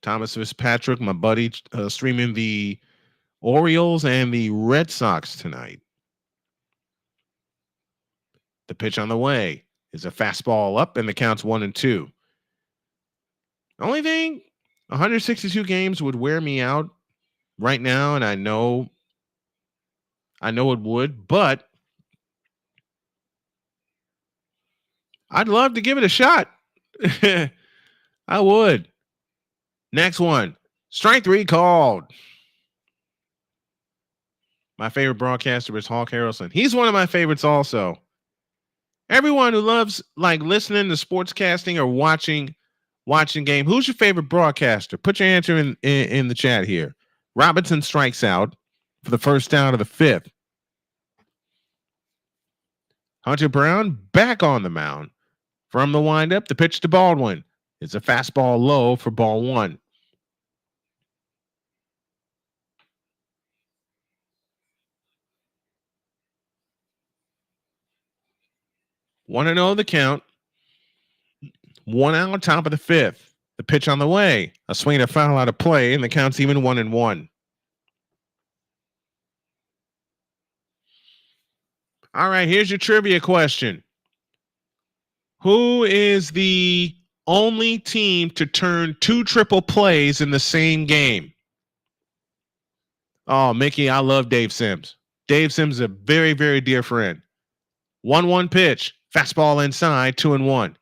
Thomas Fitzpatrick, my buddy, streaming the Orioles and the Red Sox tonight. The pitch on the way is a fastball up, and the count's 1-2. Only thing, 162 games would wear me out right now, and I know it would, but I'd love to give it a shot. I would. Next one, strike 3 called. My favorite broadcaster is Hawk Harrelson. He's one of my favorites also. Everyone who loves listening to sportscasting or watching game, who's your favorite broadcaster? Put your answer in the chat here. Robinson strikes out for the first out of the 5th. Hunter Brown back on the mound. From the windup, the pitch to Baldwin. It's a fastball low for ball 1. One and 0 the count. 1 out, top of the 5th. The pitch on the way. A swing and a foul out of play, and the count's even 1-1. All right, here's your trivia question. Who is the only team to turn 2 triple plays in the same game? Oh, Mickey, I love Dave Sims. Dave Sims is a very, very dear friend. 1-1 pitch. Fastball inside, 2-1.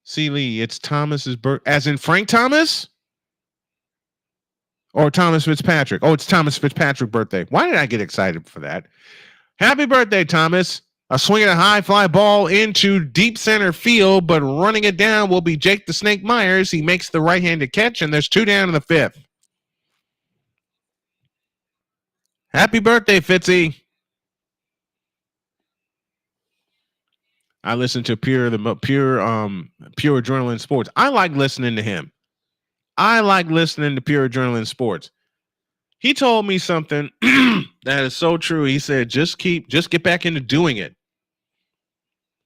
C. Lee, it's Thomas's birth. As in Frank Thomas? Or Thomas Fitzpatrick? Oh, it's Thomas Fitzpatrick's birthday. Why did I get excited for that? Happy birthday, Thomas. A swing at a high fly ball into deep center field, but running it down will be Jake the Snake Myers. He makes the right-handed catch, and there's 2 down in the 5th. Happy birthday, Fitzy. I listen to pure adrenaline sports. I like listening to him. I like listening to pure adrenaline sports. He told me something that is so true. He said, just get back into doing it.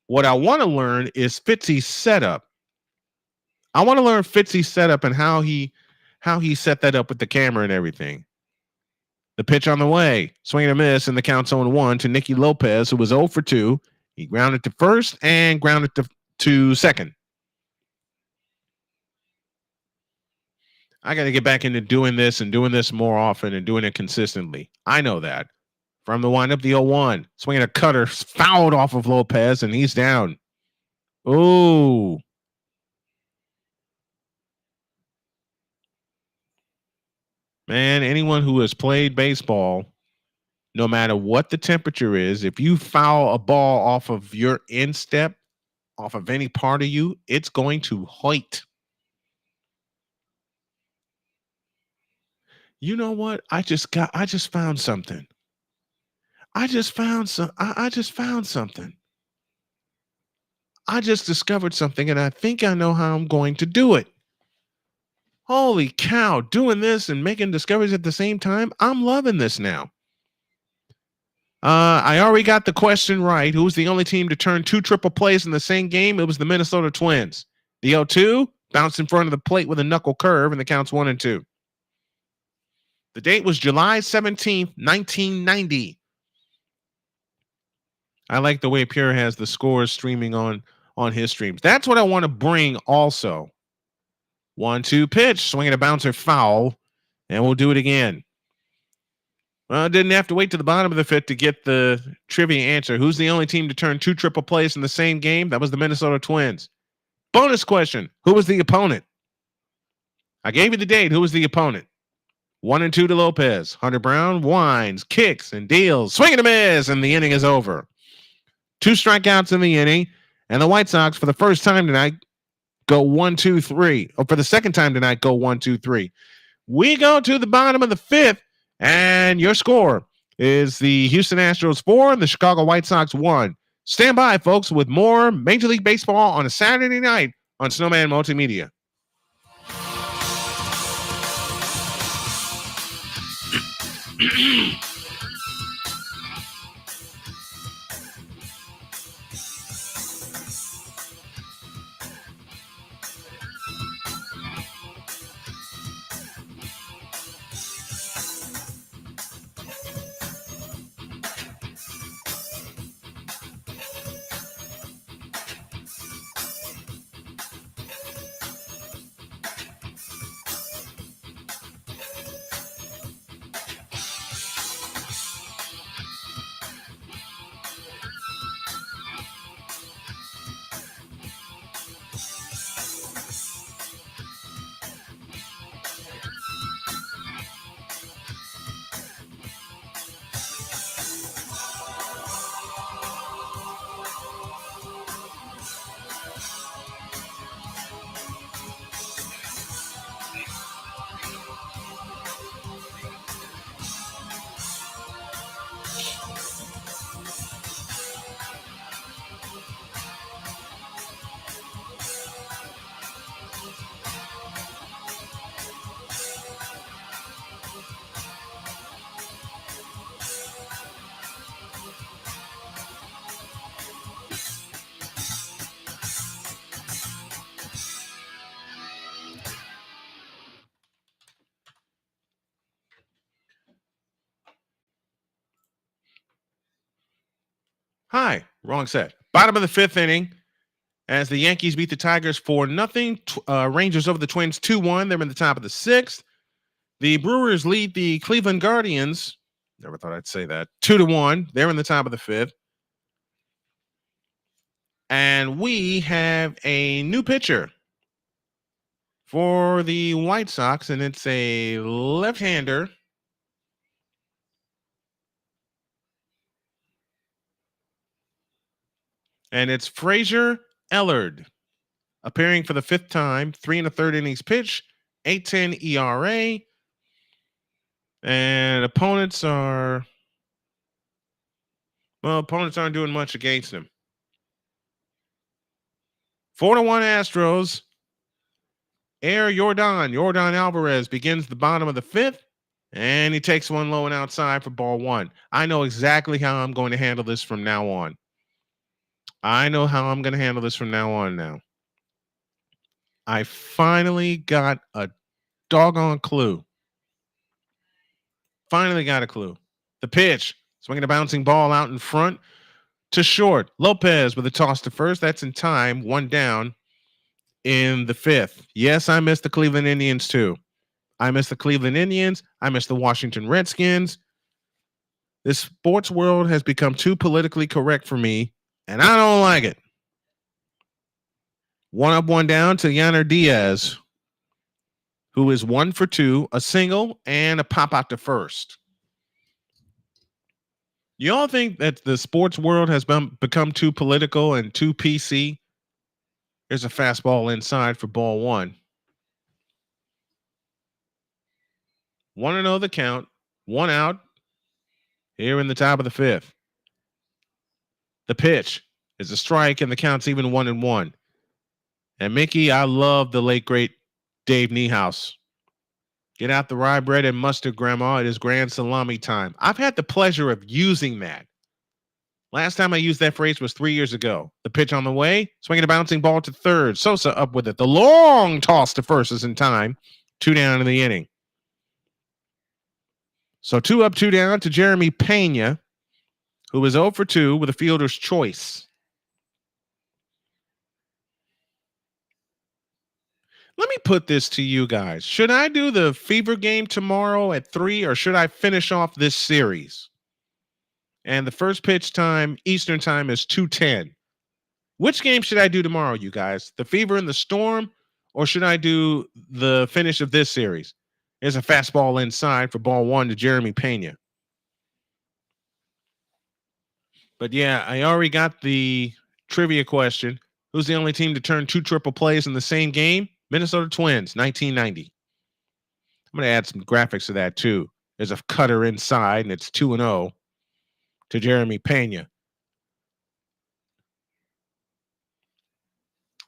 What I want to learn is Fitzy's setup. I want to learn Fitzy's setup and how he set that up with the camera and everything. The pitch on the way, swing and a miss, and the count's 0-1 to Nicky Lopez, who was 0 for 2. He grounded to first and grounded to second. I got to get back into doing this and doing this more often and doing it consistently. I know that. From the windup, the 0-1. Swinging a cutter, fouled off of Lopez, and he's down. Ooh. Man, anyone who has played baseball, no matter what the temperature is, if you foul a ball off of your instep, off of any part of you, it's going to hurt. You know what? I just found something. I just discovered something, and I think I know how I'm going to do it. Holy cow, doing this and making discoveries at the same time. I'm loving this now. I already got the question right. Who was the only team to turn 2 triple plays in the same game? It was the Minnesota Twins. The 0-2 bounced in front of the plate with a knuckle curve, and the count's 1-2. The date was July 17th, 1990. I like the way Pierre has the scores streaming on his streams. That's what I want to bring also. 1-2 pitch, swinging a bouncer, foul, and we'll do it again. Well, I didn't have to wait to the bottom of the 5th to get the trivia answer. Who's the only team to turn 2 triple plays in the same game? That was the Minnesota Twins. Bonus question. Who was the opponent? I gave you the date. Who was the opponent? 1-2 to Lopez. Hunter Brown winds, kicks, and deals. Swing and a miss, and the inning is over. 2 strikeouts in the inning, and the White Sox, for the first time tonight, go 1-2-3. Or for the second time tonight, go 1-2-3. We go to the bottom of the 5th, and your score is the Houston Astros 4 and the Chicago White Sox 1. Stand by, folks, with more Major League Baseball on a Saturday night on Snowman Multimedia. Hi, wrong set. Bottom of the 5th inning as the Yankees beat the Tigers 4-0. Rangers over the Twins 2-1. They're in the top of the 6th. The Brewers lead the Cleveland Guardians. Never thought I'd say that. 2-1. They're in the top of the fifth. And we have a new pitcher for the White Sox, and it's a left-hander. And it's Frazier Ellard, appearing for the fifth time, 3 1/3 innings pitch, 8.10 ERA. And opponents aren't doing much against him. 4-1 Astros. Yordan Alvarez begins the bottom of the fifth, and he takes one low and outside for ball one. I know exactly how I'm going to handle this from now on. Now. I finally got a doggone clue. The pitch, swinging a bouncing ball out in front to short. Lopez with a toss to first. That's in time. One down in the fifth. Yes, I missed the Cleveland Indians too. I miss the Washington Redskins. This sports world has become too politically correct for me, and I don't like it. 1 up, 1 down to Yainer Diaz, who is 1 for 2, a single, and a pop out to first. Y'all think that the sports world has become too political and too PC? There's a fastball inside for ball one. 1-0 the count. 1 out here in the top of the fifth. The pitch is a strike, and the count's even 1-1. And Mickey, I love the late, great Dave Niehaus. Get out the rye bread and mustard, Grandma. It is grand salami time. I've had the pleasure of using that. Last time I used that phrase was 3 years ago. The pitch on the way, swinging a bouncing ball to third. Sosa up with it. The long toss to first is in time. 2 down in the inning. So 2 up, 2 down to Jeremy Pena, who is 0 for 2 with a fielder's choice. Let me put this to you guys. Should I do the Fever game tomorrow at 3, or should I finish off this series? And the first pitch time, Eastern time, is 2:10. Which game should I do tomorrow, you guys? The Fever and the Storm, or should I do the finish of this series? There's a fastball inside for ball one to Jeremy Pena. But yeah, I already got the trivia question. Who's the only team to turn 2 triple plays in the same game? Minnesota Twins, 1990. I'm going to add some graphics to that too. There's a cutter inside, and it's 2-0 to Jeremy Pena.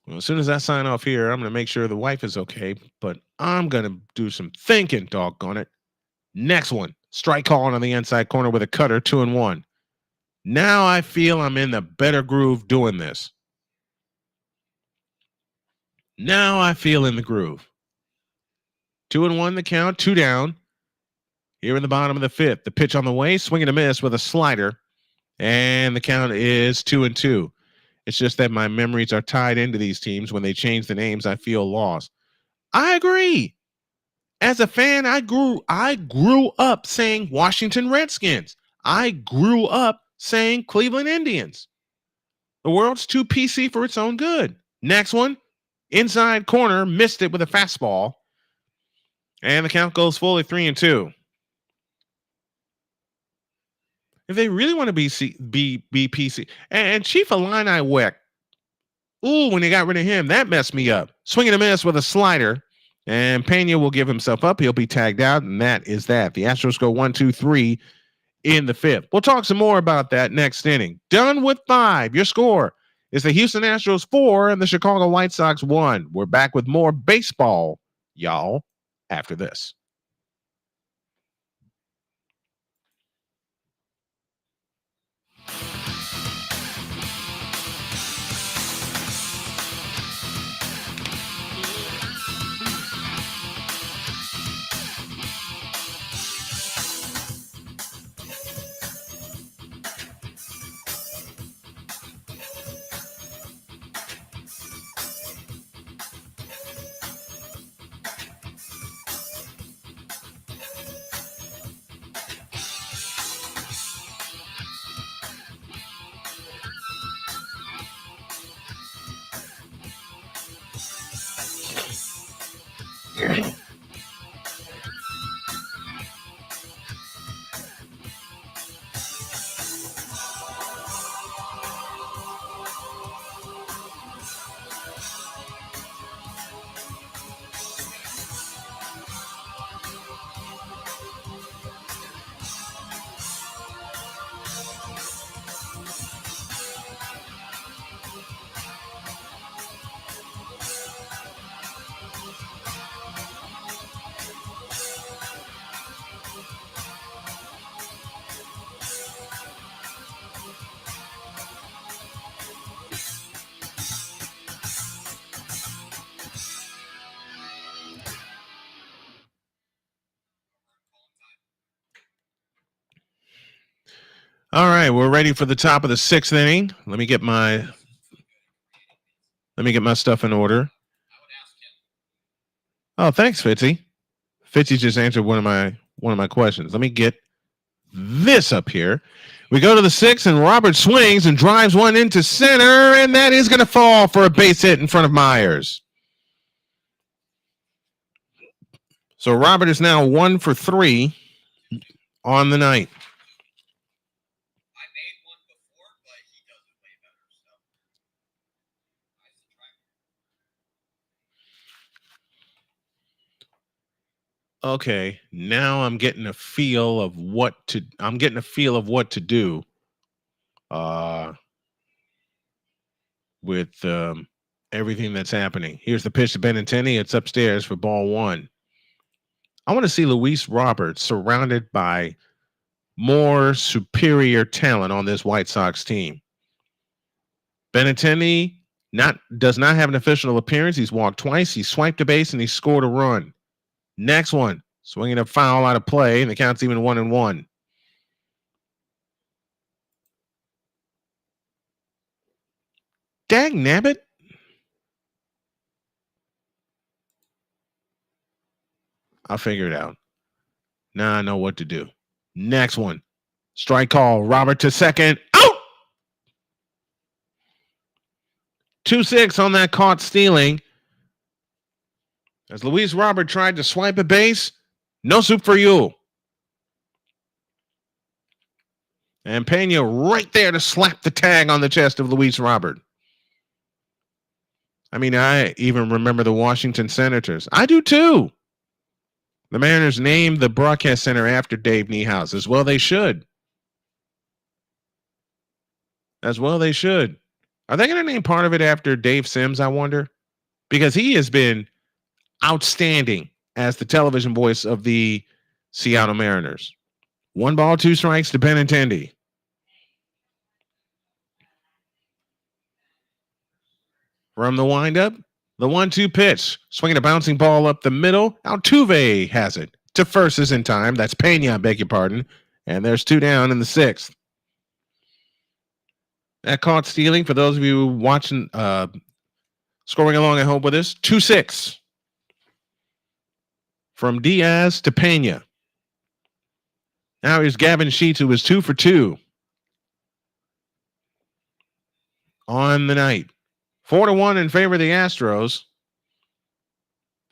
Well, as soon as I sign off here, I'm going to make sure the wife is okay, but I'm going to do some thinking, doggone it. Next one, strike call on the inside corner with a cutter, 2-1. Now I feel I'm in the better groove doing this. Now I feel in the groove. 2-1 the count, 2 down. Here in the bottom of the fifth, the pitch on the way, swing and a miss with a slider, and the count is 2-2. It's just that my memories are tied into these teams. When they change the names, I feel lost. I agree. As a fan, I grew up saying Washington Redskins. I grew up saying Cleveland Indians. The world's too PC for its own good. Next one, inside corner, missed it with a fastball. And the count goes fully 3-2. If they really want to be PC. And Chief Illini Weck, when they got rid of him, that messed me up. Swing and a miss with a slider. And Pena will give himself up. He'll be tagged out, and that is that. The Astros go 1-2-3 in the fifth. We'll talk some more about that next inning. Done with 5. Your score is the Houston Astros 4 and the Chicago White Sox 1. We're back with more baseball, y'all, after this. All right, we're ready for the top of the sixth inning. Let me get my stuff in order. Oh, thanks, Fitzy. Fitzy just answered one of my questions. Let me get this up here. We go to the sixth, and Robert swings and drives one into center, and that is going to fall for a base hit in front of Myers. So Robert is now 1 for 3 on the night. I made one before, but he does it way better. So Okay, now I'm getting a feel of what to do. With everything that's happening. Here's the pitch to Benintendi. It's upstairs for ball one. I want to see Luis Roberts surrounded by more superior talent on this White Sox team. Benintendi does not have an official appearance. He's walked twice. He swiped a base and he scored a run. Next one, swinging a foul out of play, and the count's even 1-1. Dag nabbit. I'll figure it out. Now I know what to do. Next one. Strike call. Robert to second. Out! 2-6 on that caught stealing. As Luis Robert tried to swipe a base, no soup for you. And Pena right there to slap the tag on the chest of Luis Robert. I mean, I even remember the Washington Senators. I do too. The Mariners named the broadcast center after Dave Niehaus. As well they should. As well they should. Are they going to name part of it after Dave Sims, I wonder? Because he has been outstanding as the television voice of the Seattle Mariners. 1 ball, 2 strikes to Benintendi. From the windup, the 1-2 pitch. Swinging a bouncing ball up the middle. Altuve has it. To first is in time. That's Pena, I beg your pardon. And there's 2 down in the 6th. That caught stealing, for those of you watching, scoring along at home with us, 2-6. From Diaz to Pena. Now here's Gavin Sheets, who was 2 for 2 on the night. 4-1 in favor of the Astros.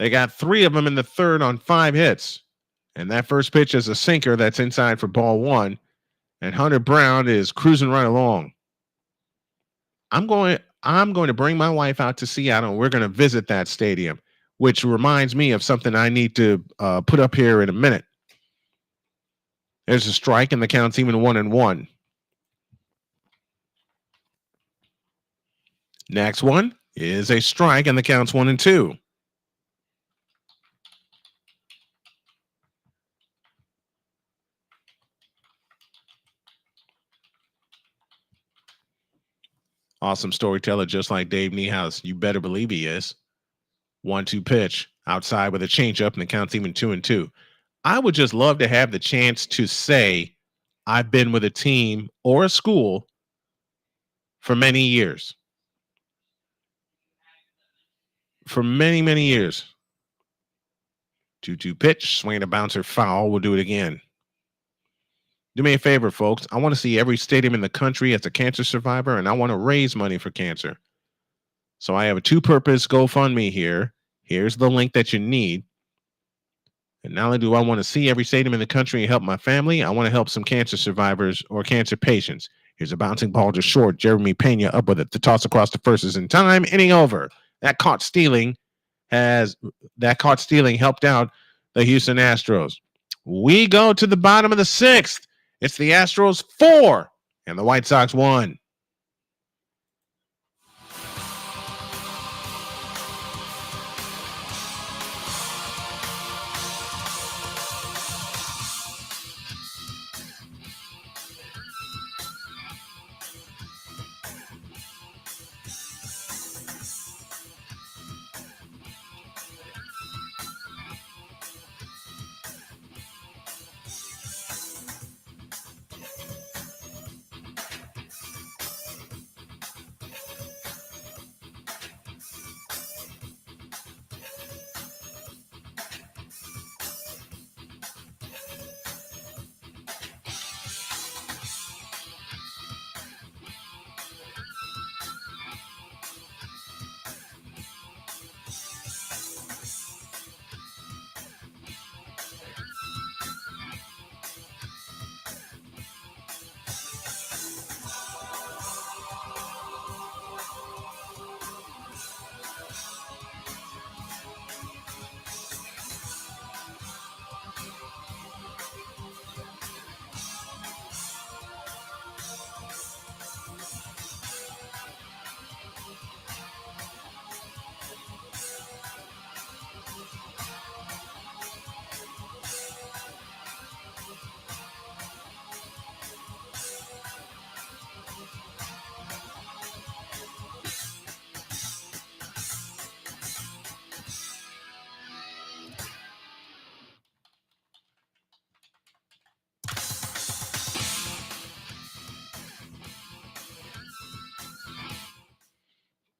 They got 3 of them in the 3rd on 5 hits. And that first pitch is a sinker that's inside for ball 1. And Hunter Brown is cruising right along. I'm going to bring my wife out to Seattle, and we're going to visit that stadium, which reminds me of something I need to put up here in a minute. There's a strike, and the count's even 1-1. Next one is a strike, and the count's 1-2. Awesome storyteller, just like Dave Niehaus. You better believe he is. 1-2 pitch outside with a changeup, and the count's even 2-2. I would just love to have the chance to say I've been with a team or a school for many years. For many, many years. 2-2 pitch, swinging a bouncer foul. We'll do it again. Do me a favor, folks. I want to see every stadium in the country as a cancer survivor, and I want to raise money for cancer. So I have a 2-purpose GoFundMe here. Here's the link that you need. And not only do I want to see every stadium in the country and help my family, I want to help some cancer survivors or cancer patients. Here's a bouncing ball to short. Jeremy Pena up with it. The toss across the first is in time. Inning over. That caught stealing helped out the Houston Astros. We go to the bottom of the 6th. It's the Astros 4 and the White Sox 1.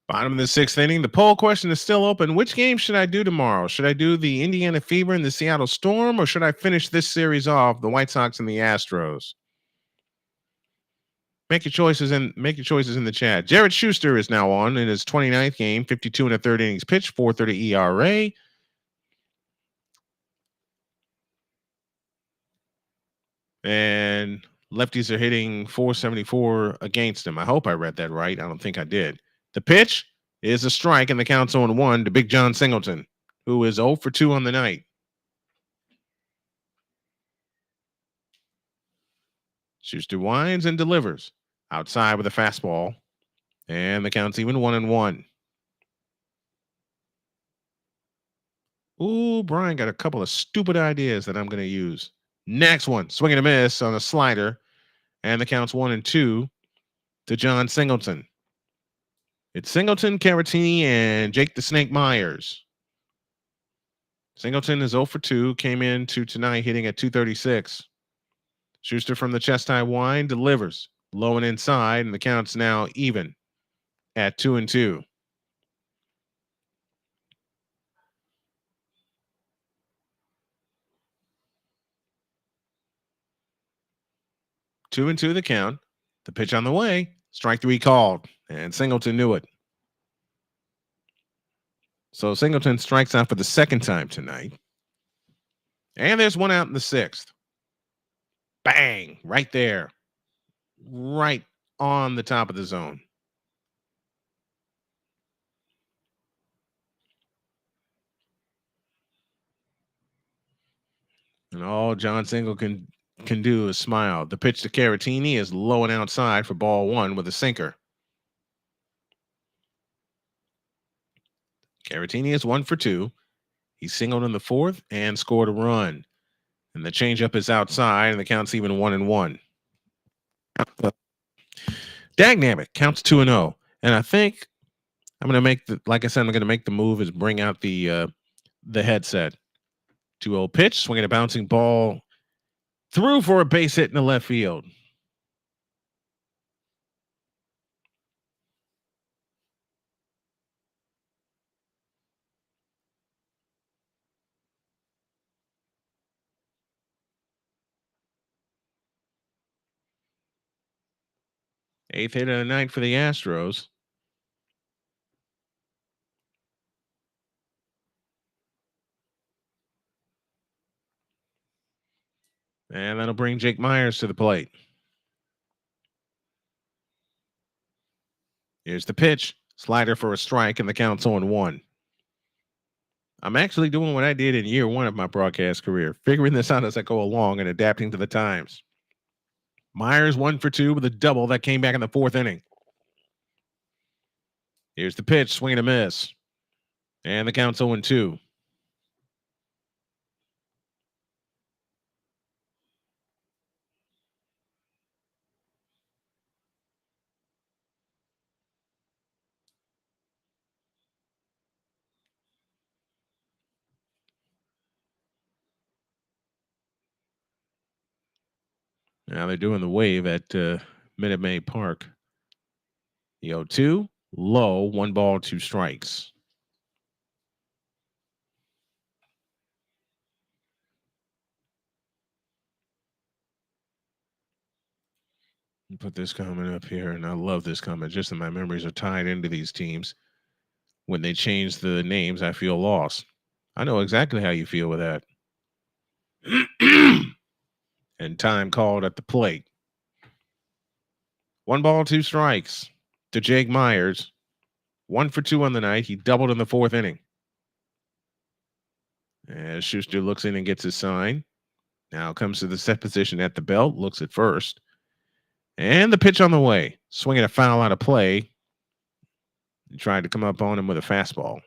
Bottom of the sixth inning. The poll question is still open. Which game should I do tomorrow? Should I do the Indiana Fever and the Seattle Storm, or should I finish this series off, the White Sox and the Astros? Make your choices in the chat. Jared Schuster is now on in his 29th game, 52 and a third innings pitched, 4.30 ERA. And lefties are hitting 474 against him. I hope I read that right. I don't think I did. The pitch is a strike, and the count's 0-1 to Big John Singleton, who is 0 for 2 on the night. Schuster winds and delivers outside with a fastball, and the count's even 1-1. Ooh, Brian got a couple of stupid ideas that I'm going to use. Next one, swing and a miss on a slider, and the count's 1-2 to John Singleton. It's Singleton, Caratini, and Jake the Snake Myers. Singleton is 0 for 2, came into tonight hitting at 236. Schuster from the chest high wind delivers low and inside, and the count's now even at 2-2. Two and two the count. The pitch on the way. Strike three called, and Singleton knew it. So Singleton strikes out for the second time tonight. And there's one out in the sixth. Bang! Right there. Right on the top of the zone. And all John Singleton can do is smile. The pitch to Caratini is low and outside for ball one with a sinker. Caratini is 1 for 2. He singled in the fourth and scored a run. And the changeup is outside, and the count's even 1-1. Dagnabbit counts 2-0. And I think I'm going to make I'm going to make the move is bring out the headset. 2-0 pitch, swinging a bouncing ball through for a base hit in the left field. Eighth hit of the night for the Astros. And that'll bring Jake Myers to the plate. Here's the pitch. Slider for a strike, and the count's 0-1. I'm actually doing what I did in year one of my broadcast career, figuring this out as I go along and adapting to the times. Myers 1 for 2 with a double that came back in the fourth inning. Here's the pitch, swing and a miss. And the count's 0-2. Now they're doing the wave at Minute Maid Park. The 0-2, low, 1 ball, 2 strikes. Put this comment up here, and I love this comment. Just that my memories are tied into these teams. When they change the names, I feel lost. I know exactly how you feel with that. And time called at the plate. 1 ball, 2 strikes to Jake Myers. 1 for 2 on the night. He doubled in the fourth inning. As Schuster looks in and gets his sign. Now comes to the set position at the belt. Looks at first. And the pitch on the way. Swinging a foul out of play. He tried to come up on him with a fastball.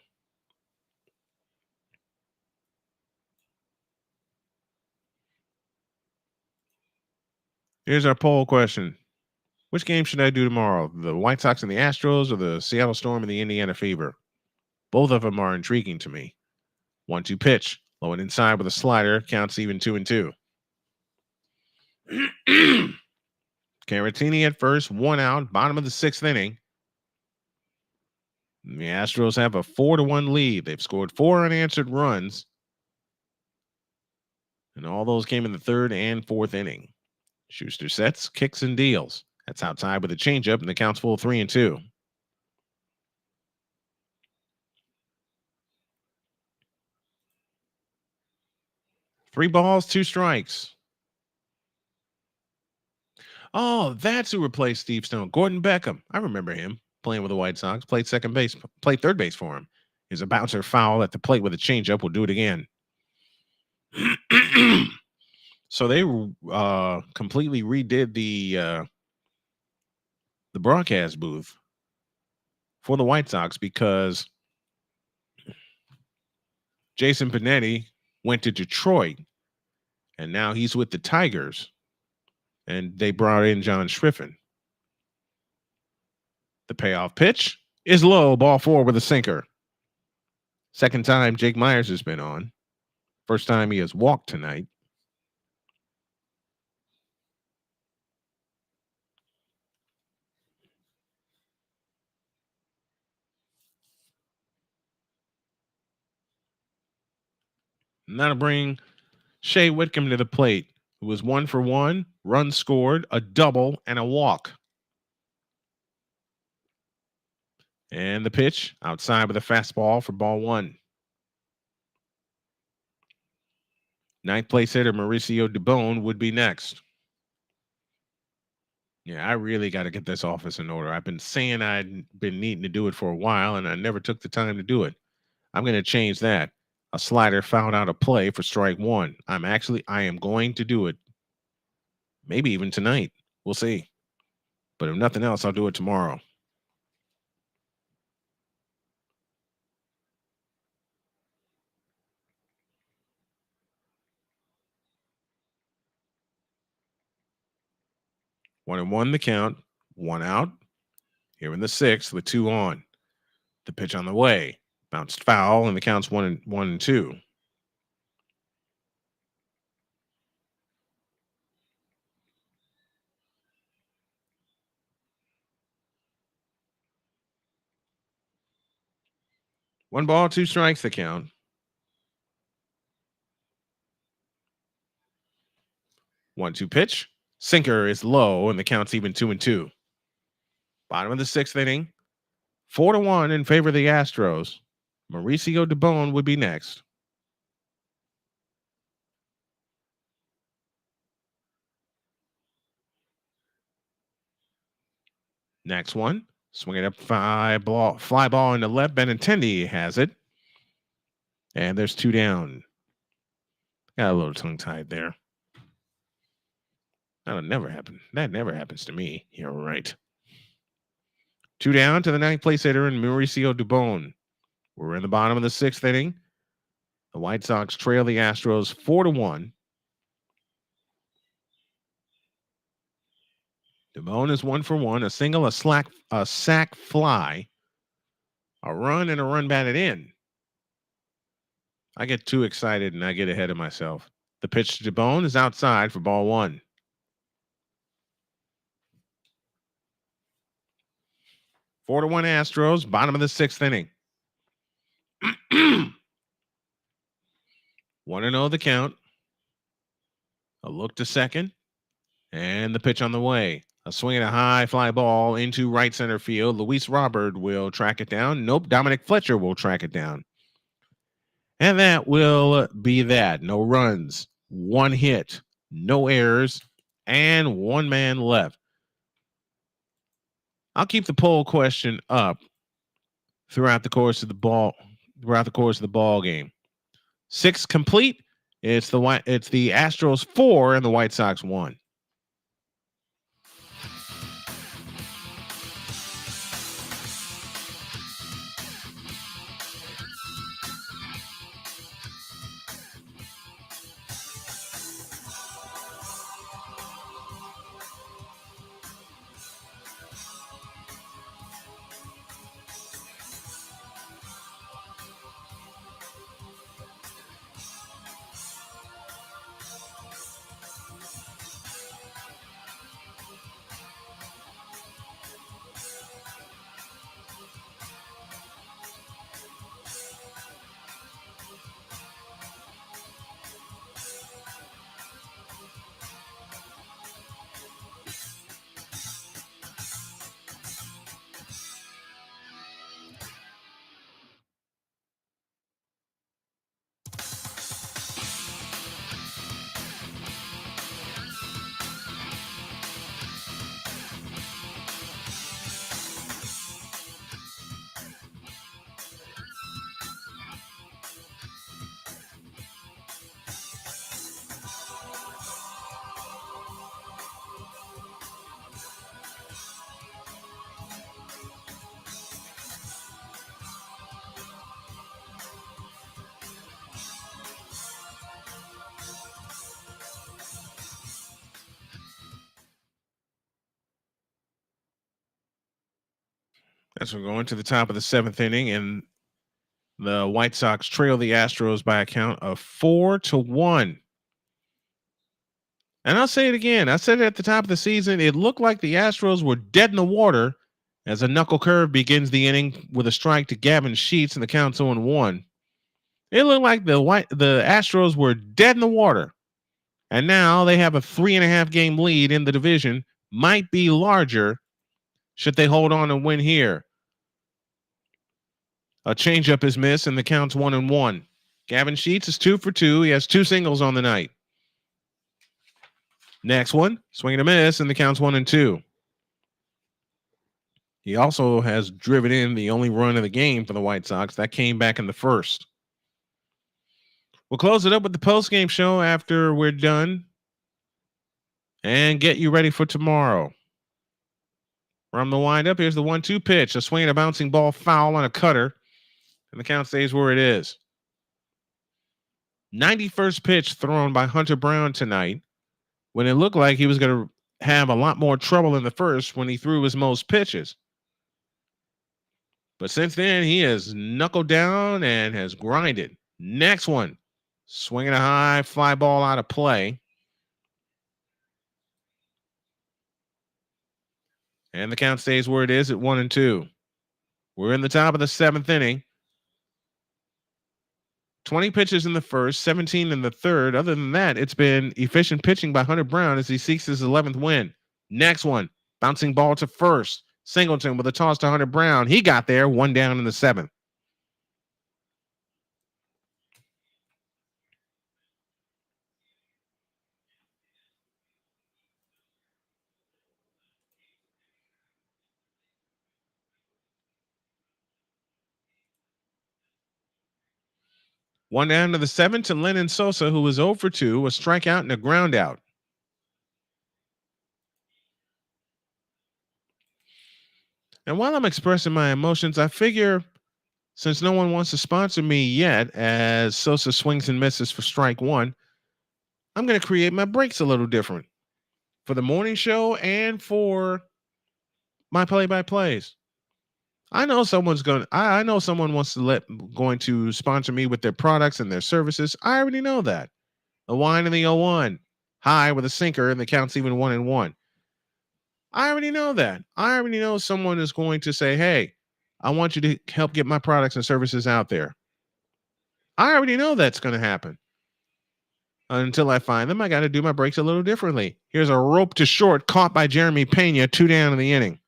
Here's our poll question. Which game should I do tomorrow? The White Sox and the Astros, or the Seattle Storm and the Indiana Fever? Both of them are intriguing to me. 1-2 pitch. Low and inside with a slider. Counts even 2-2. Caratini at first. 1 out. Bottom of the sixth inning. The Astros have a 4-1 lead. They've scored 4 unanswered runs, and all those came in the third and fourth inning. Schuster sets, kicks, and deals. That's outside with a changeup, and the count's full 3-2. Three balls, 2 strikes. Oh, that's who replaced Steve Stone. Gordon Beckham. I remember him playing with the White Sox. Played played third base for him. Is a bouncer foul at the plate with a changeup. We'll do it again. So they completely redid the broadcast booth for the White Sox because Jason Panetti went to Detroit, and now he's with the Tigers, and they brought in John Schriffen. The payoff pitch is low, ball 4 with a sinker. Second time Jake Myers has been on. First time he has walked tonight. And that'll bring Shea Whitcomb to the plate, who was 1 for 1, runs scored, a double, and a walk. And the pitch outside with a fastball for ball 1. Ninth place hitter Mauricio Dubon would be next. Yeah, I really got to get this office in order. I've been saying I'd been needing to do it for a while, and I never took the time to do it. I'm going to change that. A slider fouled out a play for strike 1. I am going to do it. Maybe even tonight. We'll see. But if nothing else, I'll do it tomorrow. One and one the count. One out. Here in the 6th with 2 on. The pitch on the way. Bounced foul, and the count's 1-2. One ball, 2 strikes the count. 1-2 pitch. Sinker is low, and the count's even 2-2. Bottom of the 6th inning. 4-1 in favor of the Astros. Mauricio Dubon would be next. Next one. Swinging up fly ball into left. Benintendi has it. And there's 2 down. Got a little tongue-tied there. That'll never happen. That never happens to me. You're right. 2 down to the 9th place hitter and Mauricio Dubon. We're in the bottom of the 6th inning. The White Sox trail the Astros 4-1. Dubon is 1 for 1. A single, a sack fly, a run, and a run batted in. I get too excited and I get ahead of myself. The pitch to Dubon is outside for ball 1. 4-1 Astros, bottom of the 6th inning. 1-0 the count. A look to second. And the pitch on the way. A swing and a high fly ball into right center field. Luis Robert will track it down. Nope, Dominic Fletcher will track it down. And that will be that. No runs, 1 hit, no errors, and 1 man left. I'll keep the poll question up throughout the course of the ball game. 6 complete. It's the Astros 4 and the White Sox 1. As we're going to the top of the 7th inning, and the White Sox trail the Astros by a count of 4-1. And I'll say it again. I said it at the top of the season. It looked like the Astros were dead in the water as a knuckle curve begins the inning with a strike to Gavin Sheets, and the count's 0-1. It looked like the Astros were dead in the water. And now they have a 3.5 game lead in the division. Might be larger should they hold on and win here. A changeup is missed, and the count's 1-1. Gavin Sheets is 2 for 2. He has 2 singles on the night. Next one, swing and a miss, and the count's 1-2. He also has driven in the only run of the game for the White Sox. That came back in the first. We'll close it up with the post-game show after we're done and get you ready for tomorrow. From the windup, here's the 1-2 pitch. A swing and a bouncing ball foul on a cutter, and the count stays where it is. 91st pitch thrown by Hunter Brown tonight, when it looked like he was going to have a lot more trouble in the first when he threw his most pitches. But since then, he has knuckled down and has grinded. Next one, swinging a high fly ball out of play. And the count stays where it is at 1-2. We're in the top of the 7th inning. 20 pitches in the first, 17 in the third. Other than that, it's been efficient pitching by Hunter Brown as he seeks his 11th win. Next one, bouncing ball to first. Singleton with a toss to Hunter Brown. He got there, 1 down in the 7th. One down to the 7th to Lennon Sosa, who was 0 for 2, a strikeout and a ground out. And while I'm expressing my emotions, I figure since no one wants to sponsor me yet, as Sosa swings and misses for strike 1, I'm going to create my breaks a little different for the morning show and for my play-by-plays. I know someone's going. I know someone wants to going to sponsor me with their products and their services. I already know that. The wine in the 0-1, high with a sinker, and the count's even 1-1. I already know that. I already know someone is going to say, "Hey, I want you to help get my products and services out there." I already know that's going to happen. Until I find them, I got to do my breaks a little differently. Here's a rope to short caught by Jeremy Pena, 2 down in the inning.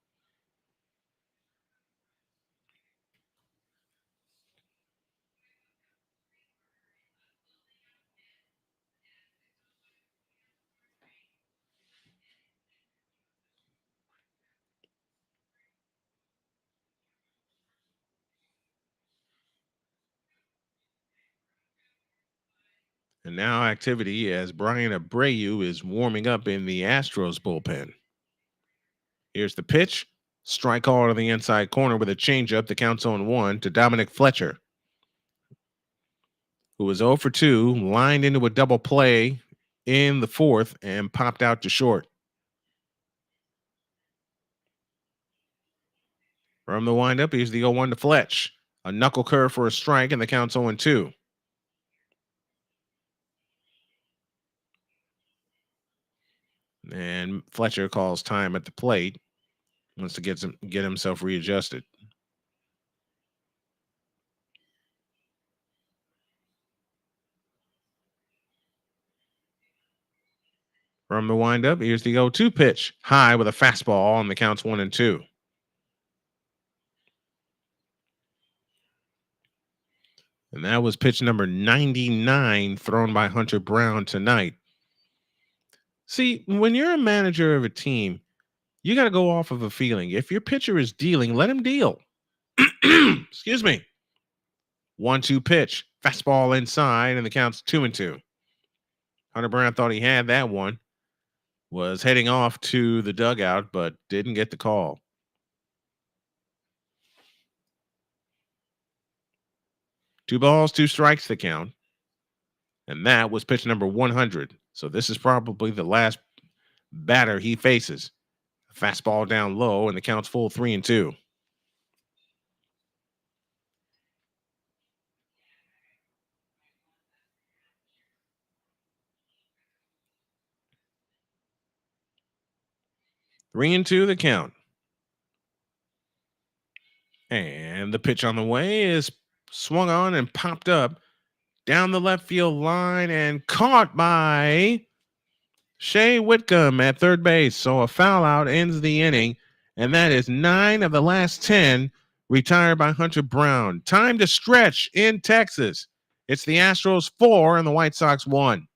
And now activity as Brian Abreu is warming up in the Astros bullpen. Here's the pitch. Strike call to the inside corner with a changeup. The count's 0-1 to Dominic Fletcher, who was 0 for 2, lined into a double play in the 4th and popped out to short. From the windup, here's the 0-1 to Fletch. A knuckle curve for a strike, and the count's 0-2. And Fletcher calls time at the plate. Wants to get himself readjusted. From the windup, here's the 0-2 pitch. High with a fastball, and the count's 1-2. And that was pitch number 99 thrown by Hunter Brown tonight. See, when you're a manager of a team, you got to go off of a feeling. If your pitcher is dealing, let him deal. Excuse me. 1-2 pitch. Fastball inside, and the count's 2-2. Hunter Brown thought he had that one. Was heading off to the dugout, but didn't get the call. Two balls, 2 strikes the count. And that was pitch number 100. So this is probably the last batter he faces. Fastball down low, and the count's full 3-2. 3-2 the count. And the pitch on the way is swung on and popped up down the left field line and caught by Shea Whitcomb at third base. So a foul out ends the inning. And that is 9 of the last 10 retired by Hunter Brown. Time to stretch in Texas. It's the Astros 4 and the White Sox 1.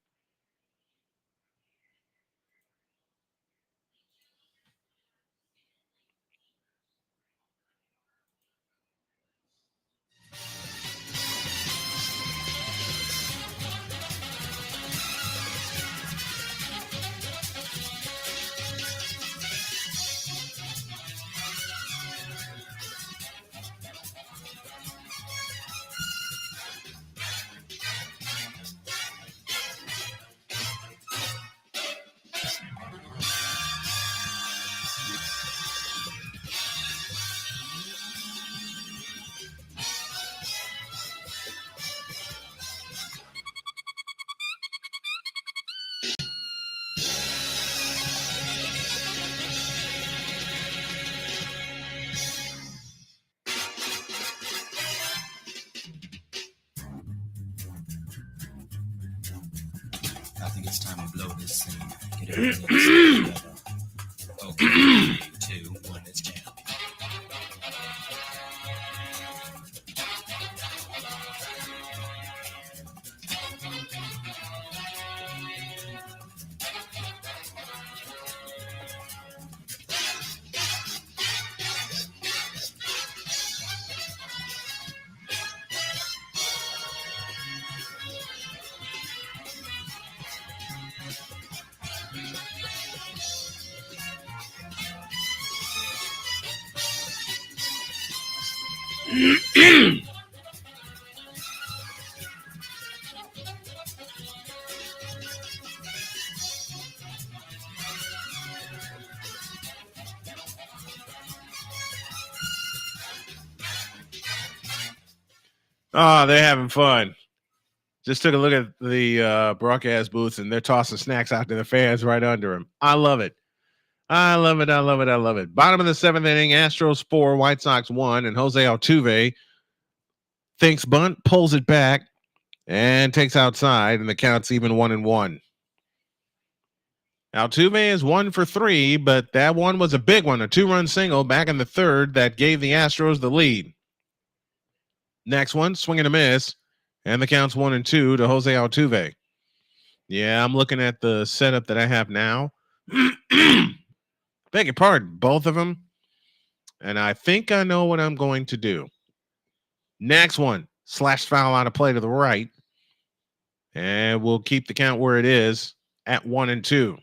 I think it's time to blow this scene. Get everything together. Okay, 3, 2, 1, let's jam. Oh, they're having fun. Just took a look at the broadcast booths, and they're tossing snacks out to the fans right under them. I love it. I love it. I love it. I love it. Bottom of the 7th inning, Astros 4, White Sox 1, and Jose Altuve thinks bunt, pulls it back, and takes outside, and the count's even 1-1. Altuve is 1 for 3, but that one was a big one, a 2-run single back in the 3rd that gave the Astros the lead. Next one, swing and a miss, and the count's 1-2 to Jose Altuve. Yeah, I'm looking at the setup that I have now. Beg your pardon, both of them. And I think I know what I'm going to do. Next one, slash foul out of play to the right. And we'll keep the count where it is at 1-2.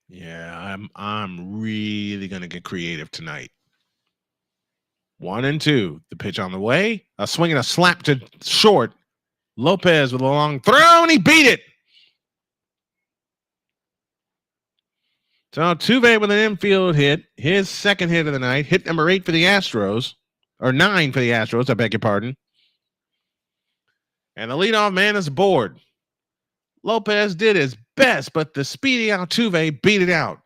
Yeah, I'm really gonna get creative tonight. 1-2. The pitch on the way. A swing and a slap to short. Lopez with a long throw, and he beat it. So Altuve with an infield hit, his second hit of the night, hit number 8 for the Astros, or 9 for the Astros, I beg your pardon. And the leadoff man is aboard. Lopez did his best, but the speedy Altuve beat it out.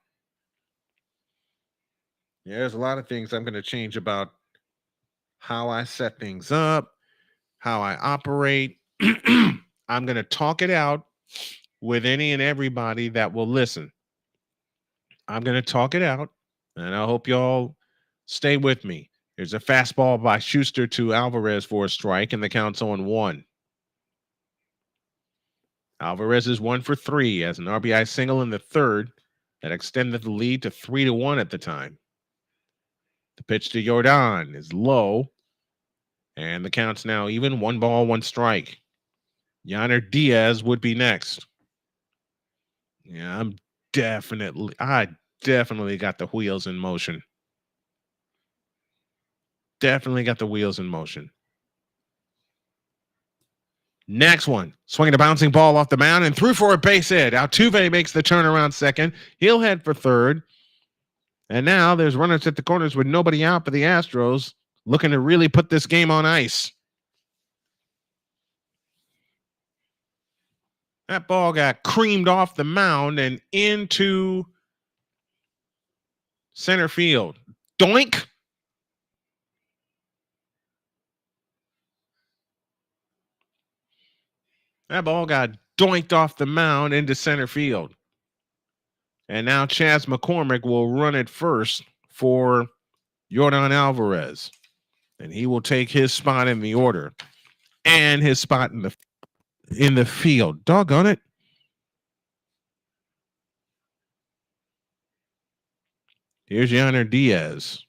Yeah, there's a lot of things I'm going to change about how I set things up, how I operate. I'm going to talk it out with any and everybody that will listen. I'm going to talk it out, and I hope y'all stay with me. There's a fastball by Schuster to Alvarez for a strike, and the count's 0-1. Alvarez is 1 for 3 as an RBI single in the 3rd that extended the lead to 3-1 at the time. The pitch to Jordan is low, and the count's now even. 1 ball, 1 strike. Yainer Diaz would be next. Yeah, I definitely got the wheels in motion. Definitely got the wheels in motion. Next one, swinging a bouncing ball off the mound and threw for a base hit. Altuve makes the turnaround second. He'll head for third. And now there's runners at the corners with nobody out for the Astros, looking to really put this game on ice. That ball got creamed off the mound and into center field. Doink. That ball got doinked off the mound into center field. And now Chaz McCormick will run it first for Yordan Alvarez. And he will take his spot in the order and his spot in the field. Doggone it. Here's Yainer Diaz.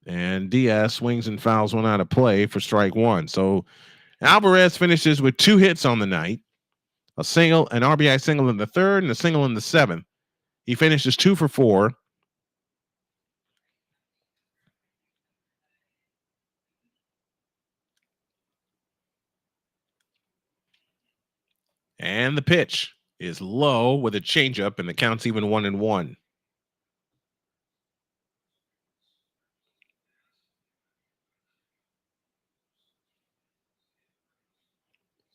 And Diaz swings and fouls one out of play for strike one. So Alvarez finishes with 2 hits on the night. A single, an RBI single in the third, and a single in the seventh. He finishes 2 for 4. And the pitch is low with a changeup, and the count's even 1-1.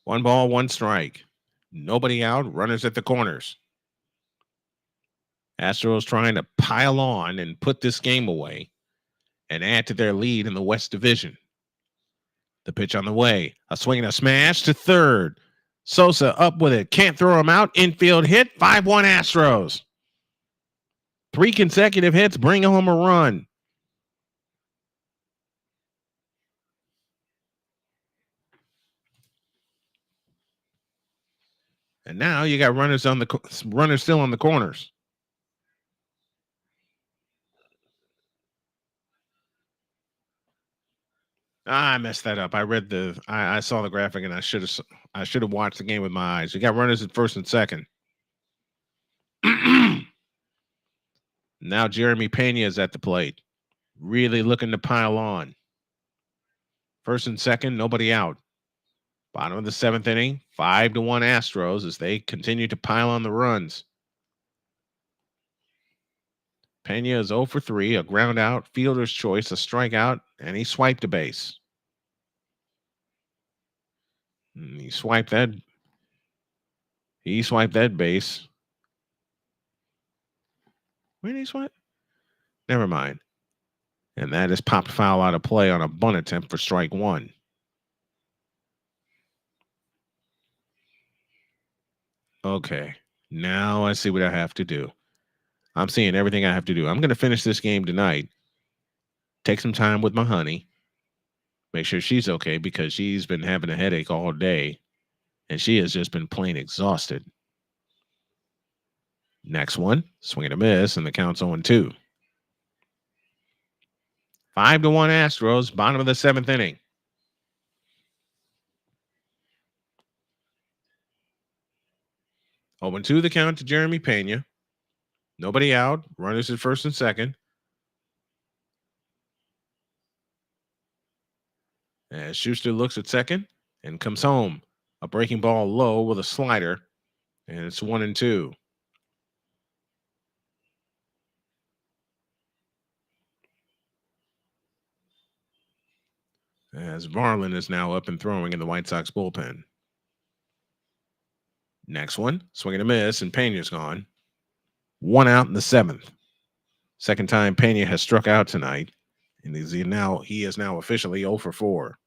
One ball, one strike. Nobody out, runners at the corners. Astros trying to pile on and put this game away and add to their lead in the West Division. The pitch on the way. A swing and a smash to third. Sosa up with it. Can't throw him out. Infield hit. 5-1 Astros. 3 consecutive hits bring home a run. And now you got runners still on the corners. I messed that up. I saw the graphic and I should have watched the game with my eyes. You got runners at first and second. Now Jeremy Pena is at the plate, really looking to pile on. First and second, nobody out. Bottom of the 7th inning, 5-1 Astros as they continue to pile on the runs. Pena is 0 for 3, a ground out, fielder's choice, a strikeout, and he swiped a base. He swiped that base. Where did he swipe? Never mind. And that is popped foul out of play on a bunt attempt for strike one. Okay, now I see what I have to do. I'm seeing everything I have to do. I'm going to finish this game tonight. Take some time with my honey. Make sure she's okay because she's been having a headache all day. And she has just been plain exhausted. Next one, swing and a miss, and the count's 0-2. 5-1 Astros, bottom of the 7th inning. Open 2 the count to Jeremy Pena. Nobody out. Runners at first and second. As Schuster looks at second and comes home. A breaking ball low with a slider. And it's 1-2. As Varlin is now up and throwing in the White Sox bullpen. Next one, swing and a miss, and Pena's gone. 1 out in the 7th. Second time Pena has struck out tonight, and he is now officially 0 for 4.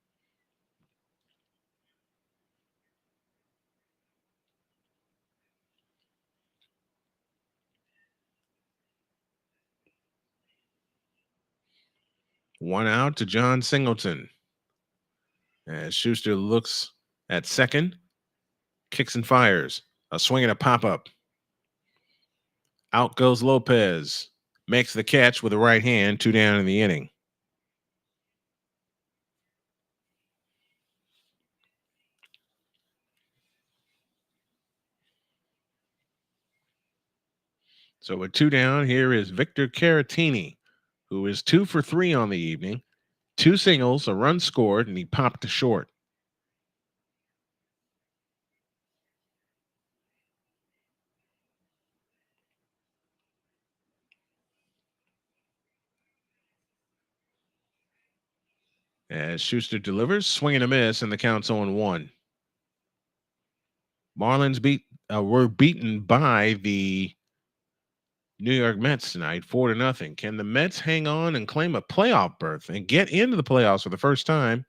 One out to John Singleton. As Schuster looks at second, kicks and fires. A swing and a pop-up. Out goes Lopez. Makes the catch with the right hand, 2 down in the inning. So with 2 down, here is Victor Caratini, who is 2 for 3 on the evening. 2 singles, a run scored, and he popped to short. As Schuster delivers, swing and a miss, and the count's 0-1. Marlins were beaten by the New York Mets tonight, 4-0. Can the Mets hang on and claim a playoff berth and get into the playoffs for the first time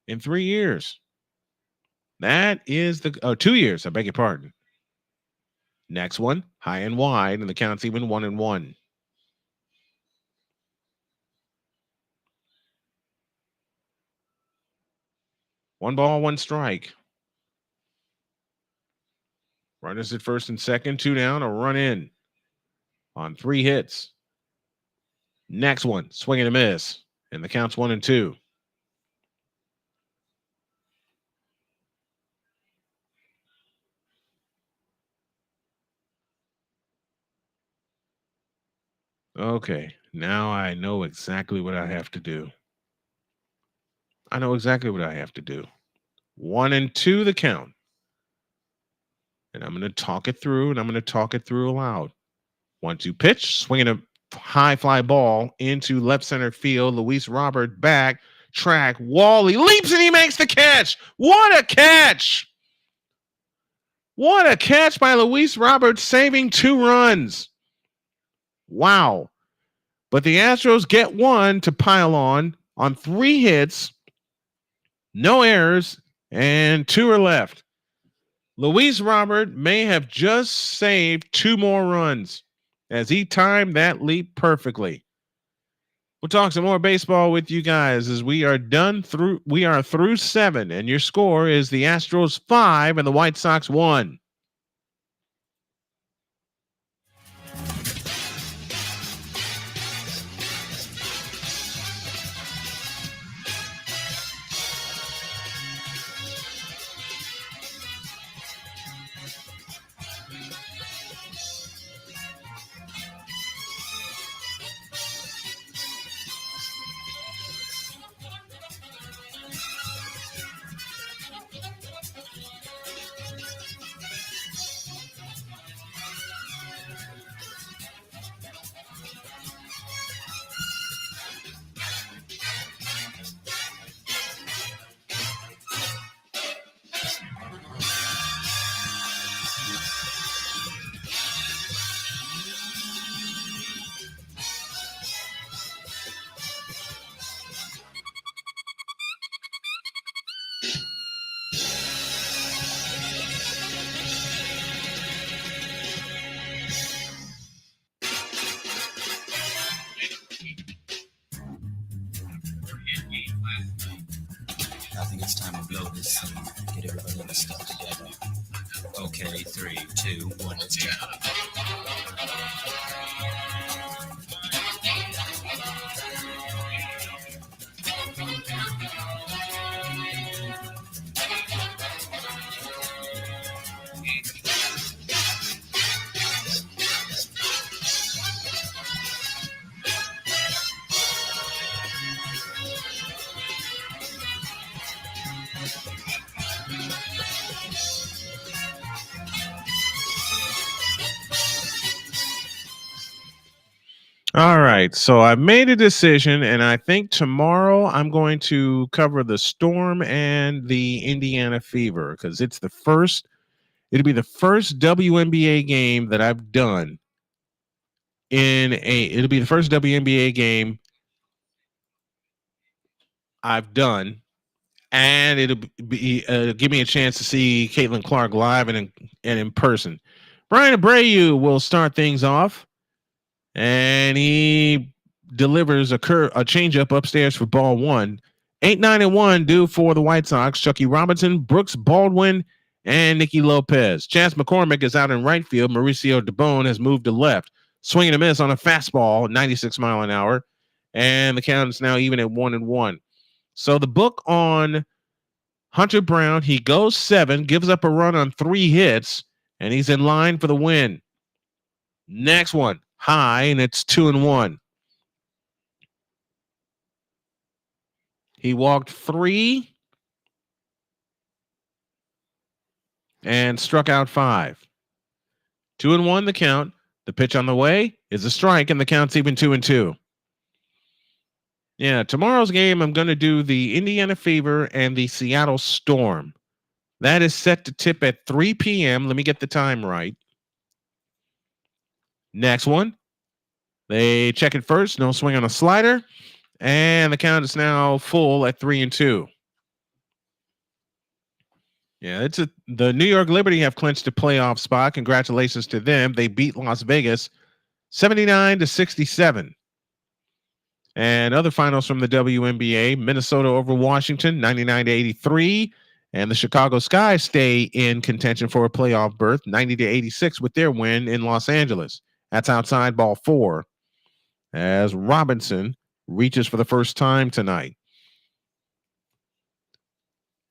in 3 years? That is 2 years. I beg your pardon. Next one, high and wide, and the count's even 1-1. One ball, one strike. Runners at first and second, 2 down, a run in on 3 hits. Next one, swing and a miss, and the count's 1-2. Okay, now I know exactly what I have to do. I know exactly what I have to do. 1-2 the count. And I'm going to talk it through, and I'm going to talk it through aloud. 1-2 pitch, swinging a high fly ball into left center field. Luis Robert back, track, wall. He leaps and he makes the catch. What a catch! What a catch by Luis Robert, saving 2 runs. Wow. But the Astros get one to pile on 3 hits, no errors, and 2 are left. Luis Robert may have just saved 2 more runs as he timed that leap perfectly. We'll talk some more baseball with you guys as we are through 7, and your score is the Astros 5 and the White Sox 1. I think it's time to blow this scene. Get everybody in the stuff together. Okay, 3, 2, 1, let's go. All right, so I've made a decision, and I think tomorrow I'm going to cover the Storm and the Indiana Fever because it'll be the first WNBA game that I've done it'll be the first WNBA game I've done, and it'll be give me a chance to see Caitlin Clark live and in person. Brian Abreu will start things off, and he delivers a changeup upstairs for ball 1. 8-9-1 due for the White Sox. Chucky Robinson, Brooks Baldwin, and Nikki Lopez. Chance McCormick is out in right field. Mauricio Debone has moved to left. Swing and a miss on a fastball, 96 mile an hour. And the count is now even at 1-1. So the book on Hunter Brown, he goes 7, gives up a run on 3 hits, and he's in line for the win. Next one, high, and it's 2-1. He walked 3 and struck out 5. 2-1 the count. The pitch on the way is a strike, and the count's even 2-2. Yeah, tomorrow's game, I'm going to do the Indiana Fever and the Seattle Storm. That is set to tip at 3 p.m. Let me get the time right. Next one. They check it first. No swing on a slider. And the count is now full at 3-2. Yeah, the New York Liberty have clinched a playoff spot. Congratulations to them. They beat Las Vegas 79-67. And other finals from the WNBA, Minnesota over Washington 99-83. And the Chicago Sky stay in contention for a playoff berth 90-86 with their win in Los Angeles. That's outside ball 4 as Robinson reaches for the first time tonight.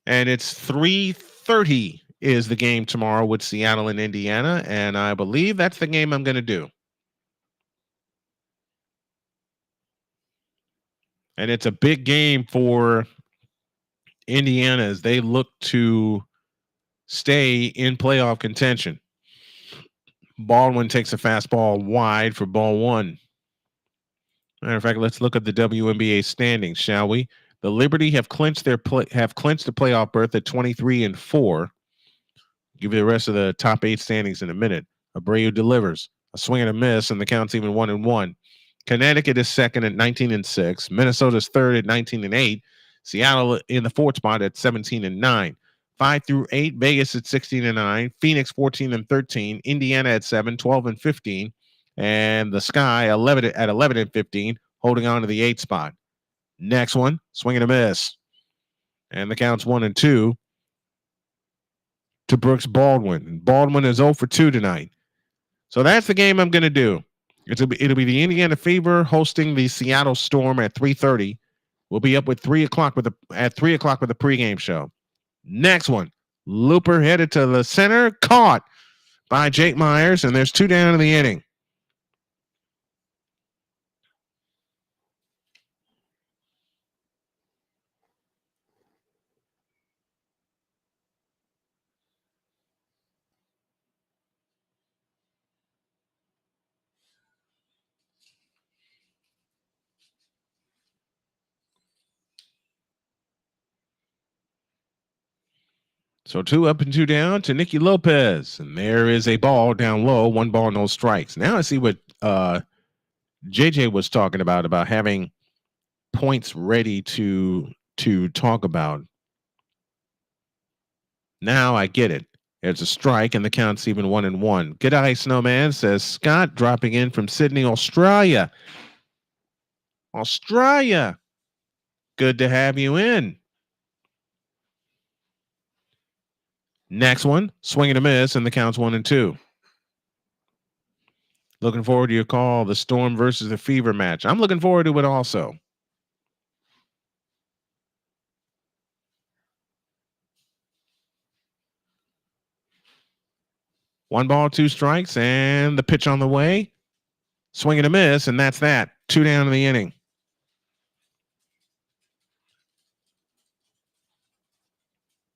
And it's 3:30 is the game tomorrow with Seattle and Indiana. And I believe that's the game I'm going to do. And it's a big game for Indiana as they look to stay in playoff contention. Baldwin takes a fastball wide for ball 1. Matter of fact, let's look at the WNBA standings, shall we? The Liberty have clinched the playoff berth at 23-4. Give you the rest of the top 8 standings in a minute. Abreu delivers a swing and a miss, and the count's even 1-1. Connecticut is second at 19-6. Minnesota's third at 19-8. Seattle in the 4th spot at 17-9. 5 through 8, Vegas at 16-9. Phoenix 14-13. Indiana at 7, 12-15. And the Sky 11-15, holding on to the 8th spot. Next one, swing and a miss. And the count's 1-2 to Brooks Baldwin. Baldwin is 0 for 2 tonight. So that's the game I'm going to do. It'll be the Indiana Fever hosting the Seattle Storm at 3:30. We'll be up with 3 o'clock at 3 o'clock with the pregame show. Next one, looper headed to the center, caught by Jake Myers, and there's 2 down in the inning. So 2 up and 2 down to Nicky Lopez. And there is a ball down low, 1 ball, no strikes. Now I see what JJ was talking about having points ready to talk about. Now I get it. There's a strike, and the count's even 1-1. G'day, Snowman, says Scott, dropping in from Sydney, Australia. Australia. Good to have you in. Next one, swing and a miss, and the count's 1-2. Looking forward to your call, the Storm versus the Fever match. I'm looking forward to it also. One ball, 2 strikes, and the pitch on the way. Swing and a miss, and that's that. 2 down in the inning.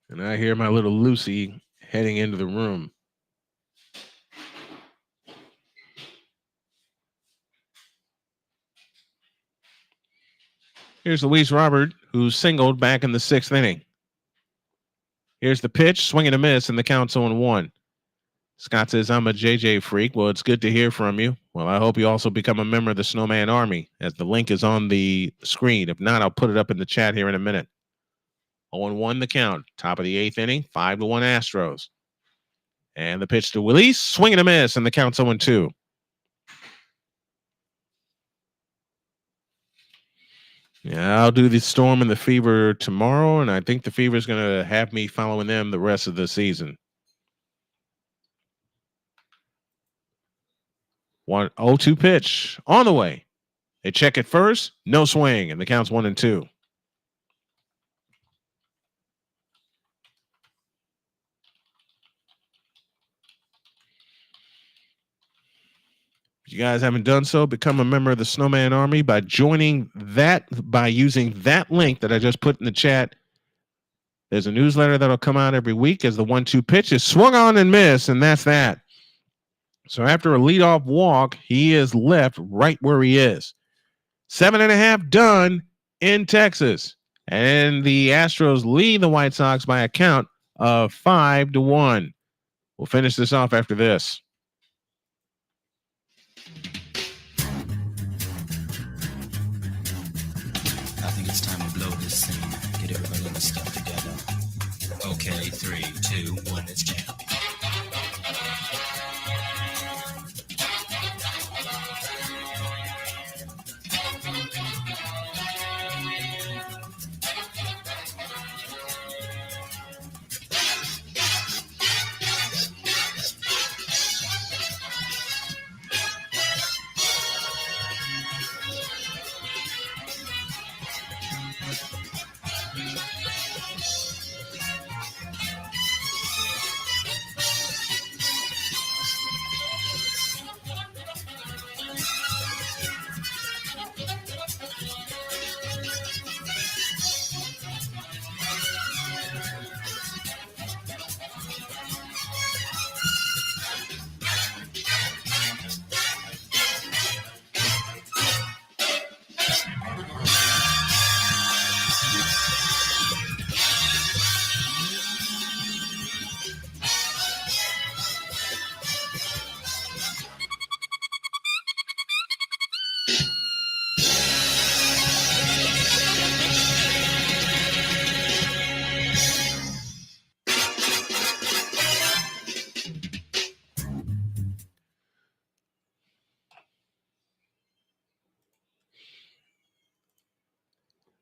And I hear my little Lucy heading into the room. Here's Luis Robert, who singled back in the 6th inning. Here's the pitch, swing and a miss, and the count's 0-1. Scott says, I'm a JJ freak. Well, it's good to hear from you. Well, I hope you also become a member of the Snowman Army, as the link is on the screen. If not, I'll put it up in the chat here in a minute. 0-1 the count. Top of the 8th inning, 5-1 Astros. And the pitch to Willis, swing and a miss, and the count's 0-2. Yeah, I'll do the Storm and the Fever tomorrow, and I think the Fever is going to have me following them the rest of the season. 1-0-2 pitch on the way. They check it first, no swing, and the count's 1-2. If you guys haven't done so, become a member of the Snowman Army by using that link that I just put in the chat. There's a newsletter that'll come out every week as the 1-2 pitch is swung on and missed, and that's that. So after a leadoff walk, he is left right where he is. 7.5 done in Texas. And the Astros lead the White Sox by a count of 5-1. We'll finish this off after this. I think it's time to blow this scene. Get everybody in the stuff together. Okay, 3, 2, 1, let's jam.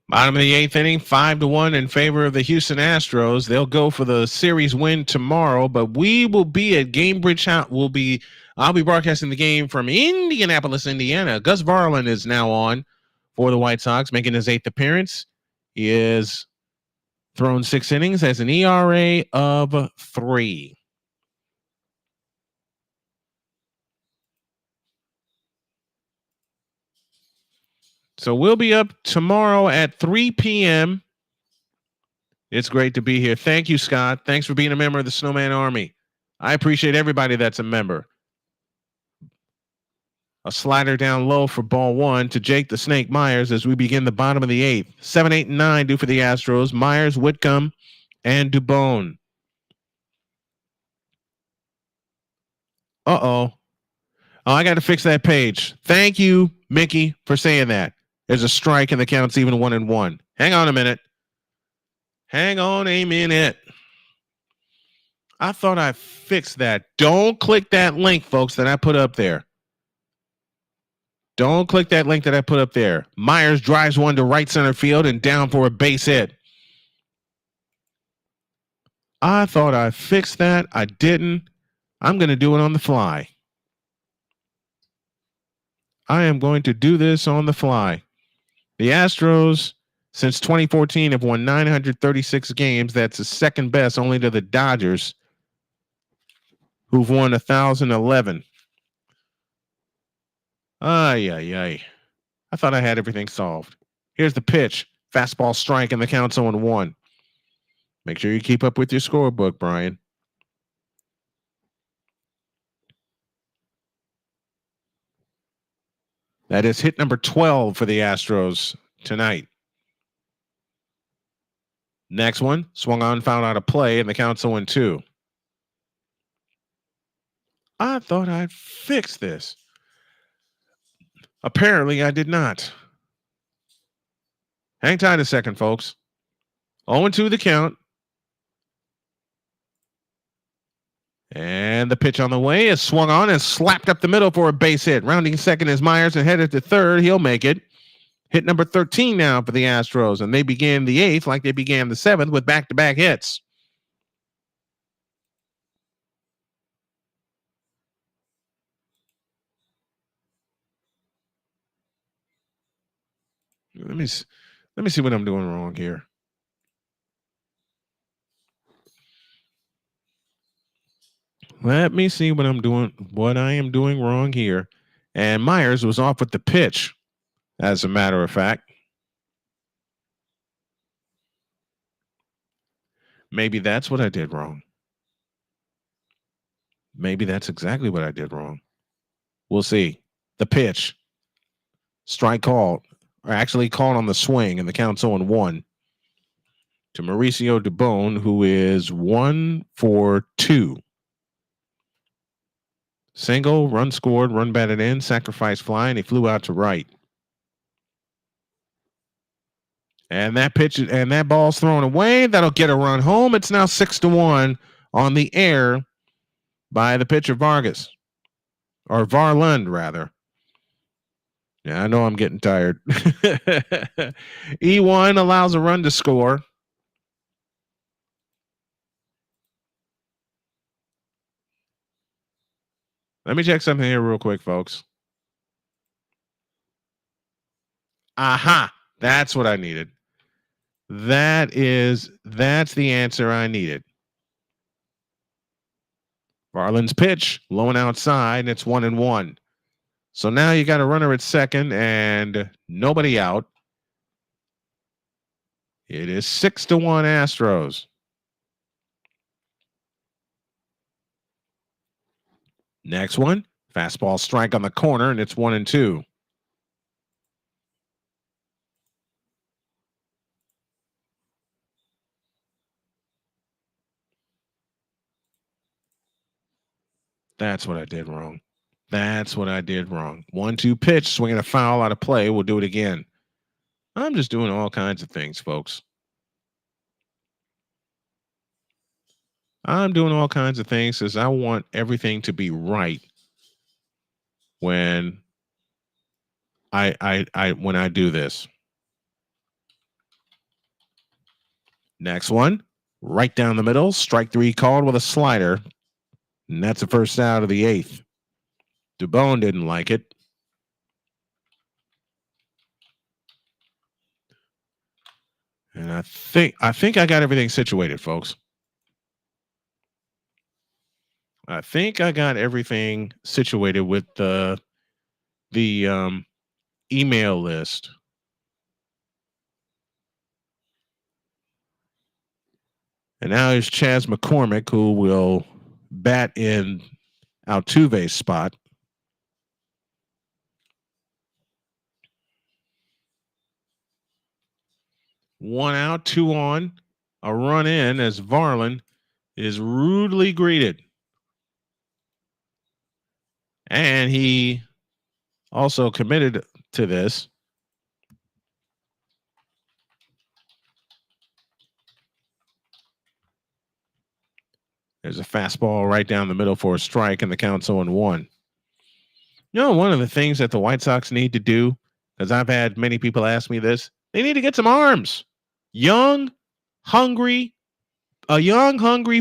Bottom of the 8th inning, 5-1 in favor of the Houston Astros. They'll go for the series win tomorrow, but we will be at Gainbridge House. I'll be broadcasting the game from Indianapolis, Indiana. Gus Varland is now on for the White Sox, making his 8th appearance. He has thrown 6 innings, has an ERA of 3. So we'll be up tomorrow at 3 p.m. It's great to be here. Thank you, Scott. Thanks for being a member of the Snowman Army. I appreciate everybody that's a member. A slider down low for ball 1 to Jake the Snake Myers as we begin the bottom of the 8th. 7, 8, and 9 due for the Astros. Myers, Whitcomb, and Dubone. Uh-oh. Oh, I got to fix that page. Thank you, Mickey, for saying that. There's a strike and the count's even 1-1. Hang on a minute. Hang on a minute. I thought I fixed that. Don't click that link, folks, that I put up there. Don't click that link that I put up there. Myers drives one to right center field and down for a base hit. I thought I fixed that. I didn't. I'm going to do it on the fly. I am going to do this on the fly. The Astros, since 2014, have won 936 games. That's the second best, only to the Dodgers, who've won 1,011. Ay. I thought I had everything solved. Here's the pitch. Fastball strike, and the count's 0-1. Make sure you keep up with your scorebook, Brian. That is hit number 12 for the Astros tonight. Next one, swung on, found out a play, and the count's 0-2. I thought I'd fix this. Apparently, I did not. Hang tight a second, folks. 0-2 the count. And the pitch on the way is swung on and slapped up the middle for a base hit. Rounding second is Myers and headed to third. He'll make it. Hit number 13 now for the Astros, and they began the 8th like they began the 7th with back-to-back hits. Let me see what I'm doing wrong here. Let me see what I am doing wrong here. And Myers was off with the pitch, as a matter of fact. Maybe that's what I did wrong. Maybe that's exactly what I did wrong. We'll see. The pitch. Strike called. Or actually called on the swing, and the count's 0-1. to Mauricio Dubon, who is 1 for 2. Single, run scored, run batted in, sacrifice fly, and he flew out to right. And that pitch and that ball's thrown away. That'll get a run home. It's now 6-1 on the air by the pitcher Vargas, or Varland rather. Yeah, I know I'm getting tired. E1 allows a run to score. Let me check something here real quick, folks. Aha, that's what I needed. That's the answer I needed. Varland's pitch, low and outside, and it's 1-1. So now you got a runner at second and nobody out. It is 6-1 Astros. Next one, fastball strike on the corner, and it's 1-2. That's what I did wrong. 1-2 pitch, swinging a foul out of play. We'll do it again. I'm just doing all kinds of things, folks. I'm doing all kinds of things because I want everything to be right when I do this. Next one, right down the middle, strike 3 called with a slider, and that's the first out of the 8th. Dubon didn't like it. And I think I got everything situated, folks. I think I got everything situated with the email list. And now here's Chaz McCormick, who will bat in Altuve's spot. One out, 2 on, a run in as Varland is rudely greeted. And he also committed to this. There's a fastball right down the middle for a strike, and the count's 0-1. You know, one of the things that the White Sox need to do, because I've had many people ask me this, they need to get some arms. A young, hungry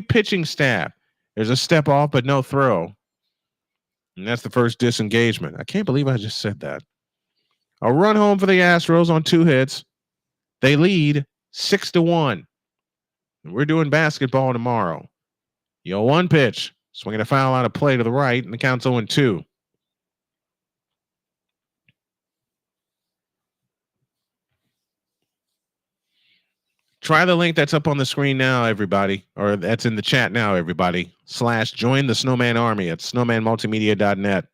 pitching staff. There's a step off, but no throw. And that's the first disengagement. I can't believe I just said that. A run home for the Astros on 2 hits. They lead 6-1. And we're doing basketball tomorrow. 1 pitch. Swinging a foul out of play to the right, and the count's 0-2. Try the link that's up on the screen now, everybody, or that's in the chat now, everybody. / join the Snowman Army at snowmanmultimedia.net.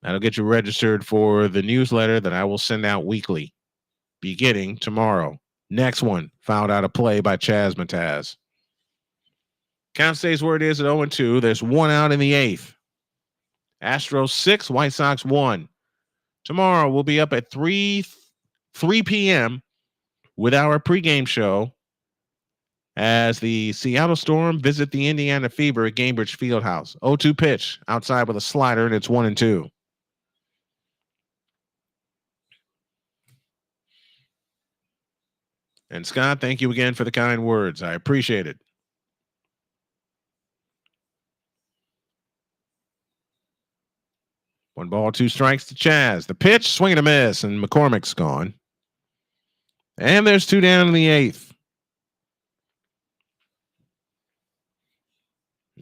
That'll get you registered for the newsletter that I will send out weekly, beginning tomorrow. Next one, fouled out of play by Chaz Mataz. Count stays where it is at 0-2. There's 1 out in the 8th. Astros 6, White Sox 1. Tomorrow we'll be up at 3 p.m. with our pregame show as the Seattle Storm visit the Indiana Fever at Gainbridge Fieldhouse. 0-2 pitch outside with a slider, and it's 1-2. And Scott, thank you again for the kind words. I appreciate it. One ball, 2 strikes to Chaz. The pitch, swing and a miss, and McCormick's gone. And there's 2 down in the 8th.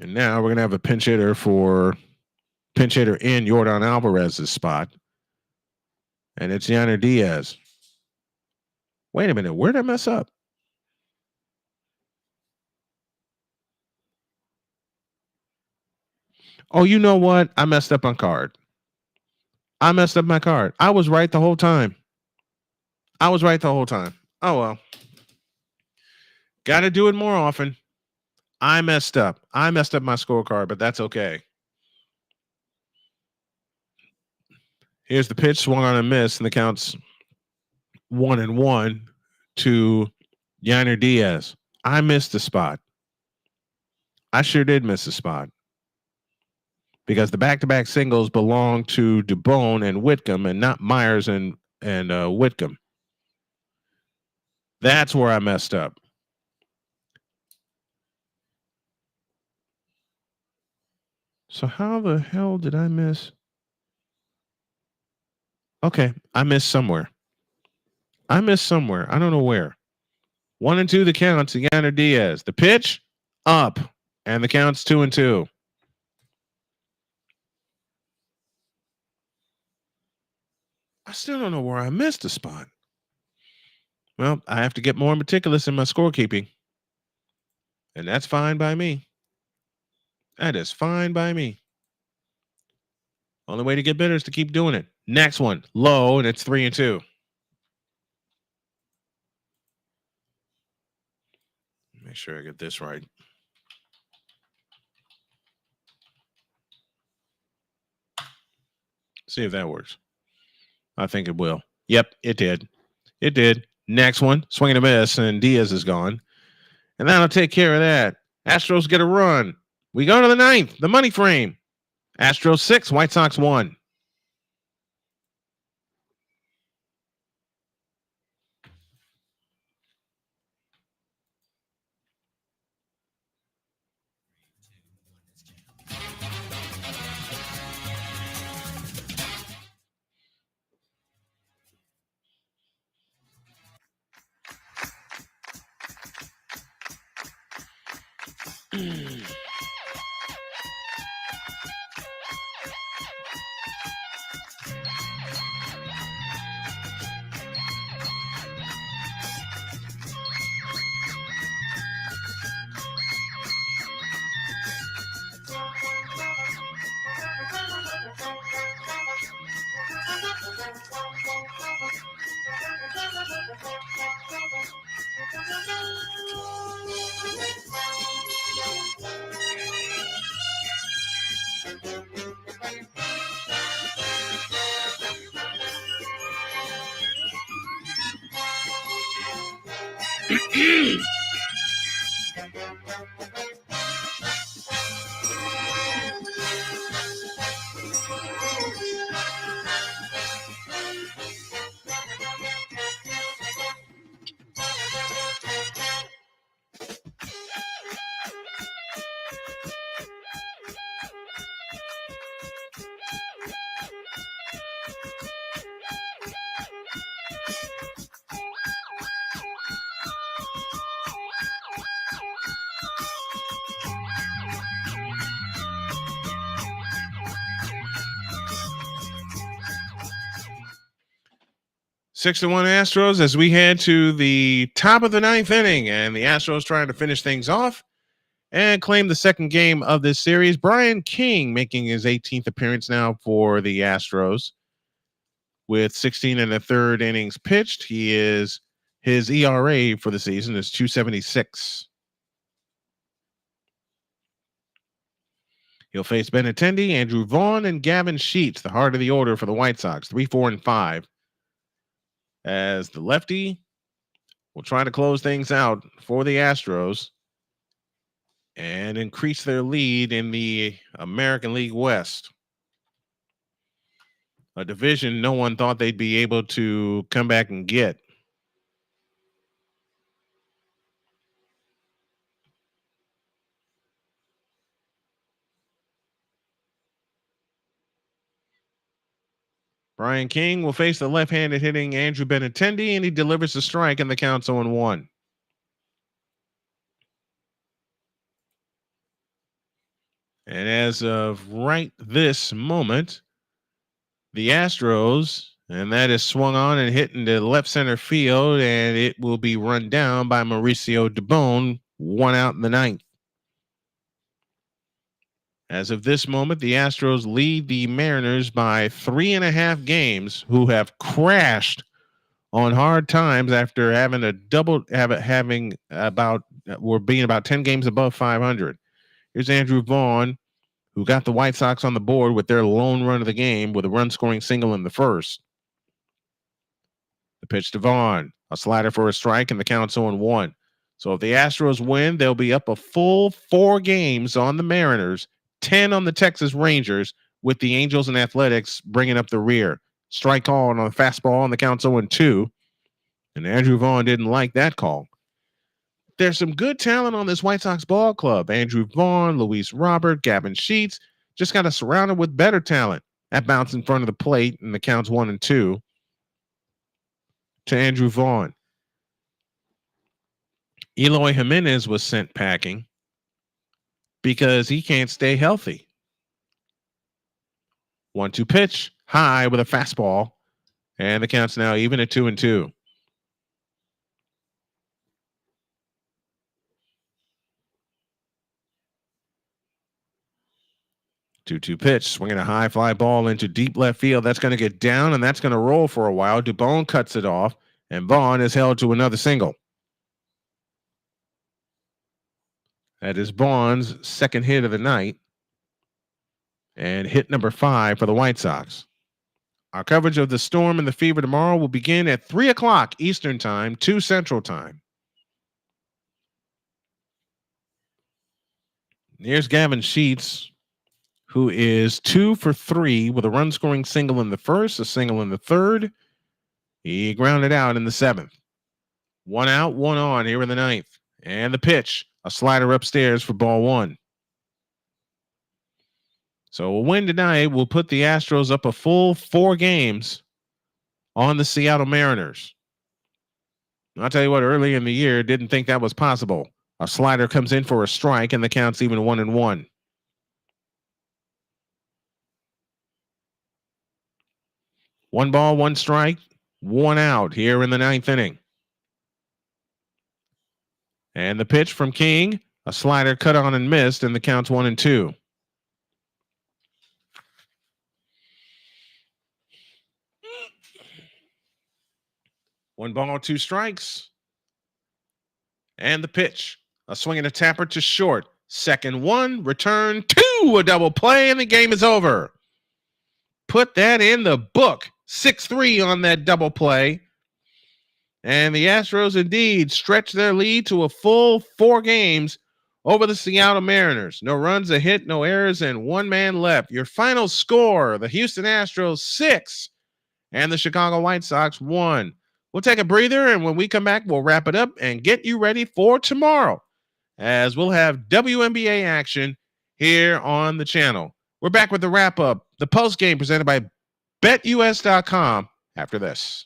And now we're going to have a pinch hitter in Yordan Alvarez's spot. And it's Yanner Diaz. Wait a minute. Where did I mess up? Oh, you know what? I messed up my card. I messed up my card. I was right the whole time. Oh, well. Got to do it more often. I messed up. I messed up my scorecard, but that's okay. Here's the pitch, swung on a miss, and the count's 1-1 to Yainer Diaz. I missed the spot. I sure did miss the spot. Because the back-to-back singles belong to Dubon and Whitcomb and not Myers and Whitcomb. That's where I messed up. So how the hell did I miss? Okay, I missed somewhere. I don't know where. 1-2 the count to Yainer Diaz. The pitch, up. And the count's 2-2. I still don't know where I missed a spot. Well, I have to get more meticulous in my scorekeeping. And that's fine by me. That is fine by me. Only way to get better is to keep doing it. Next one, low, and it's 3-2. Make sure I get this right. See if that works. I think it will. Yep, it did. It did. Next one, swing and a miss, and Diaz is gone. And that'll take care of that. Astros get a run. We go to the ninth, the money frame. Astros 6, White Sox 1. Six to 1 Astros as we head to the top of the ninth inning, and the Astros trying to finish things off and claim the second game of this series. Brian King making his 18th appearance now for the Astros with 16 and a third innings pitched. His ERA for the season is 2.76. He'll face Benintendi, Andrew Vaughn, and Gavin Sheets, the heart of the order for the White Sox, 3, 4, and 5. As the lefty will try to close things out for the Astros and increase their lead in the American League West, a division no one thought they'd be able to come back and get. Brian King will face the left-handed hitting Andrew Benintendi, and he delivers a strike, and the count's 0-1. And as of right this moment, the Astros, and that is swung on and hit into left center field, and it will be run down by Mauricio Dubon, 1 out in the ninth. As of this moment, the Astros lead the Mariners by 3.5 games, who have crashed on hard times after having about were being about 10 games above 500. Here's Andrew Vaughn, who got the White Sox on the board with their lone run of the game with a run-scoring single in the first. The pitch to Vaughn, a slider for a strike, and the count's 0-1. So if the Astros win, they'll be up a full 4 games on the Mariners, 10 on the Texas Rangers, with the Angels and Athletics bringing up the rear. Strike call on a fastball, and the count's 0-2. And Andrew Vaughn didn't like that call. There's some good talent on this White Sox ball club. Andrew Vaughn, Luis Robert, Gavin Sheets just got us surrounded with better talent. That bounce in front of the plate, and the count's 1-2 to Andrew Vaughn. Eloy Jimenez was sent packing because he can't stay healthy. 1-2 pitch, high with a fastball, and the count's now even at 2-2. 2-2 pitch, swinging a high fly ball into deep left field. That's going to get down, and that's going to roll for a while. Dubon cuts it off, and Vaughn is held to another single. That is Vaughn's second hit of the night, and hit number 5 for the White Sox. Our coverage of the Storm and the Fever tomorrow will begin at 3 o'clock Eastern Time, 2 Central Time. Here's Gavin Sheets, who is 2 for 3 with a run-scoring single in the first, a single in the third. He grounded out in the 7th. 1 out, 1 on here in the 9th. And the pitch, a slider upstairs for ball 1. So a win tonight will put the Astros up a full 4 games on the Seattle Mariners. I'll tell you what, early in the year, didn't think that was possible. A slider comes in for a strike, and the count's even 1-1. One ball, 1 strike, 1 out here in the 9th inning. And the pitch from King, a slider cut on and missed, and the count's 1-2. One ball, 2 strikes. And the pitch, a swing and a tapper to short. Second 1, return 2, a double play, and the game is over. Put that in the book. 6-3 on that double play. And the Astros indeed stretch their lead to a full 4 games over the Seattle Mariners. No runs, a hit, no errors, and 1 man left. Your final score, the Houston Astros 6 and the Chicago White Sox 1. We'll take a breather, and when we come back, we'll wrap it up and get you ready for tomorrow, as we'll have WNBA action here on the channel. We're back with the wrap-up, the post-game presented by BetUS.com after this.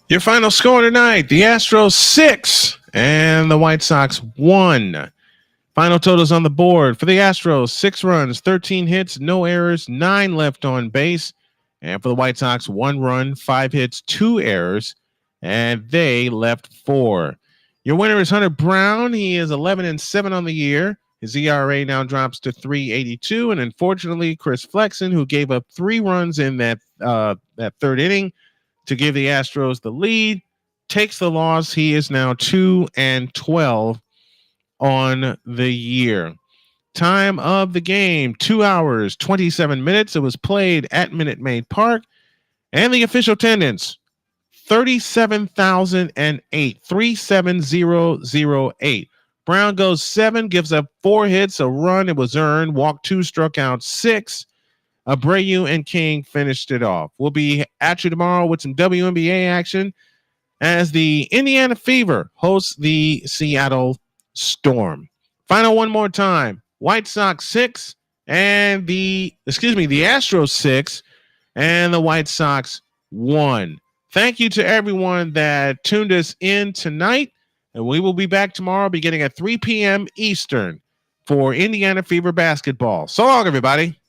Your final score tonight, the Astros 6 and the White Sox 1. Final totals on the board for the Astros, 6 runs, 13 hits, no errors, 9 left on base. And for the White Sox, 1 run, 5 hits, 2 errors, and they left 4. Your winner is Hunter Brown. He is 11-7 on the year. His ERA now drops to 3.82. And unfortunately, Chris Flexen, who gave up 3 runs in that third inning to give the Astros the lead, takes the loss. He is now 2-12 on the year. Time of the game, 2 hours, 27 minutes. It was played at Minute Maid Park. And the official attendance, 37,008, 37008. Brown goes 7, gives up 4 hits, a run. It was earned, walked 2, struck out 6. Abreu and King finished it off. We'll be at you tomorrow with some WNBA action as the Indiana Fever hosts the Seattle Storm. Final one more time. White Sox 6 and the Astros 6 and the White Sox 1. Thank you to everyone that tuned us in tonight, and we will be back tomorrow beginning at 3 p.m. Eastern for Indiana Fever basketball. So long, everybody.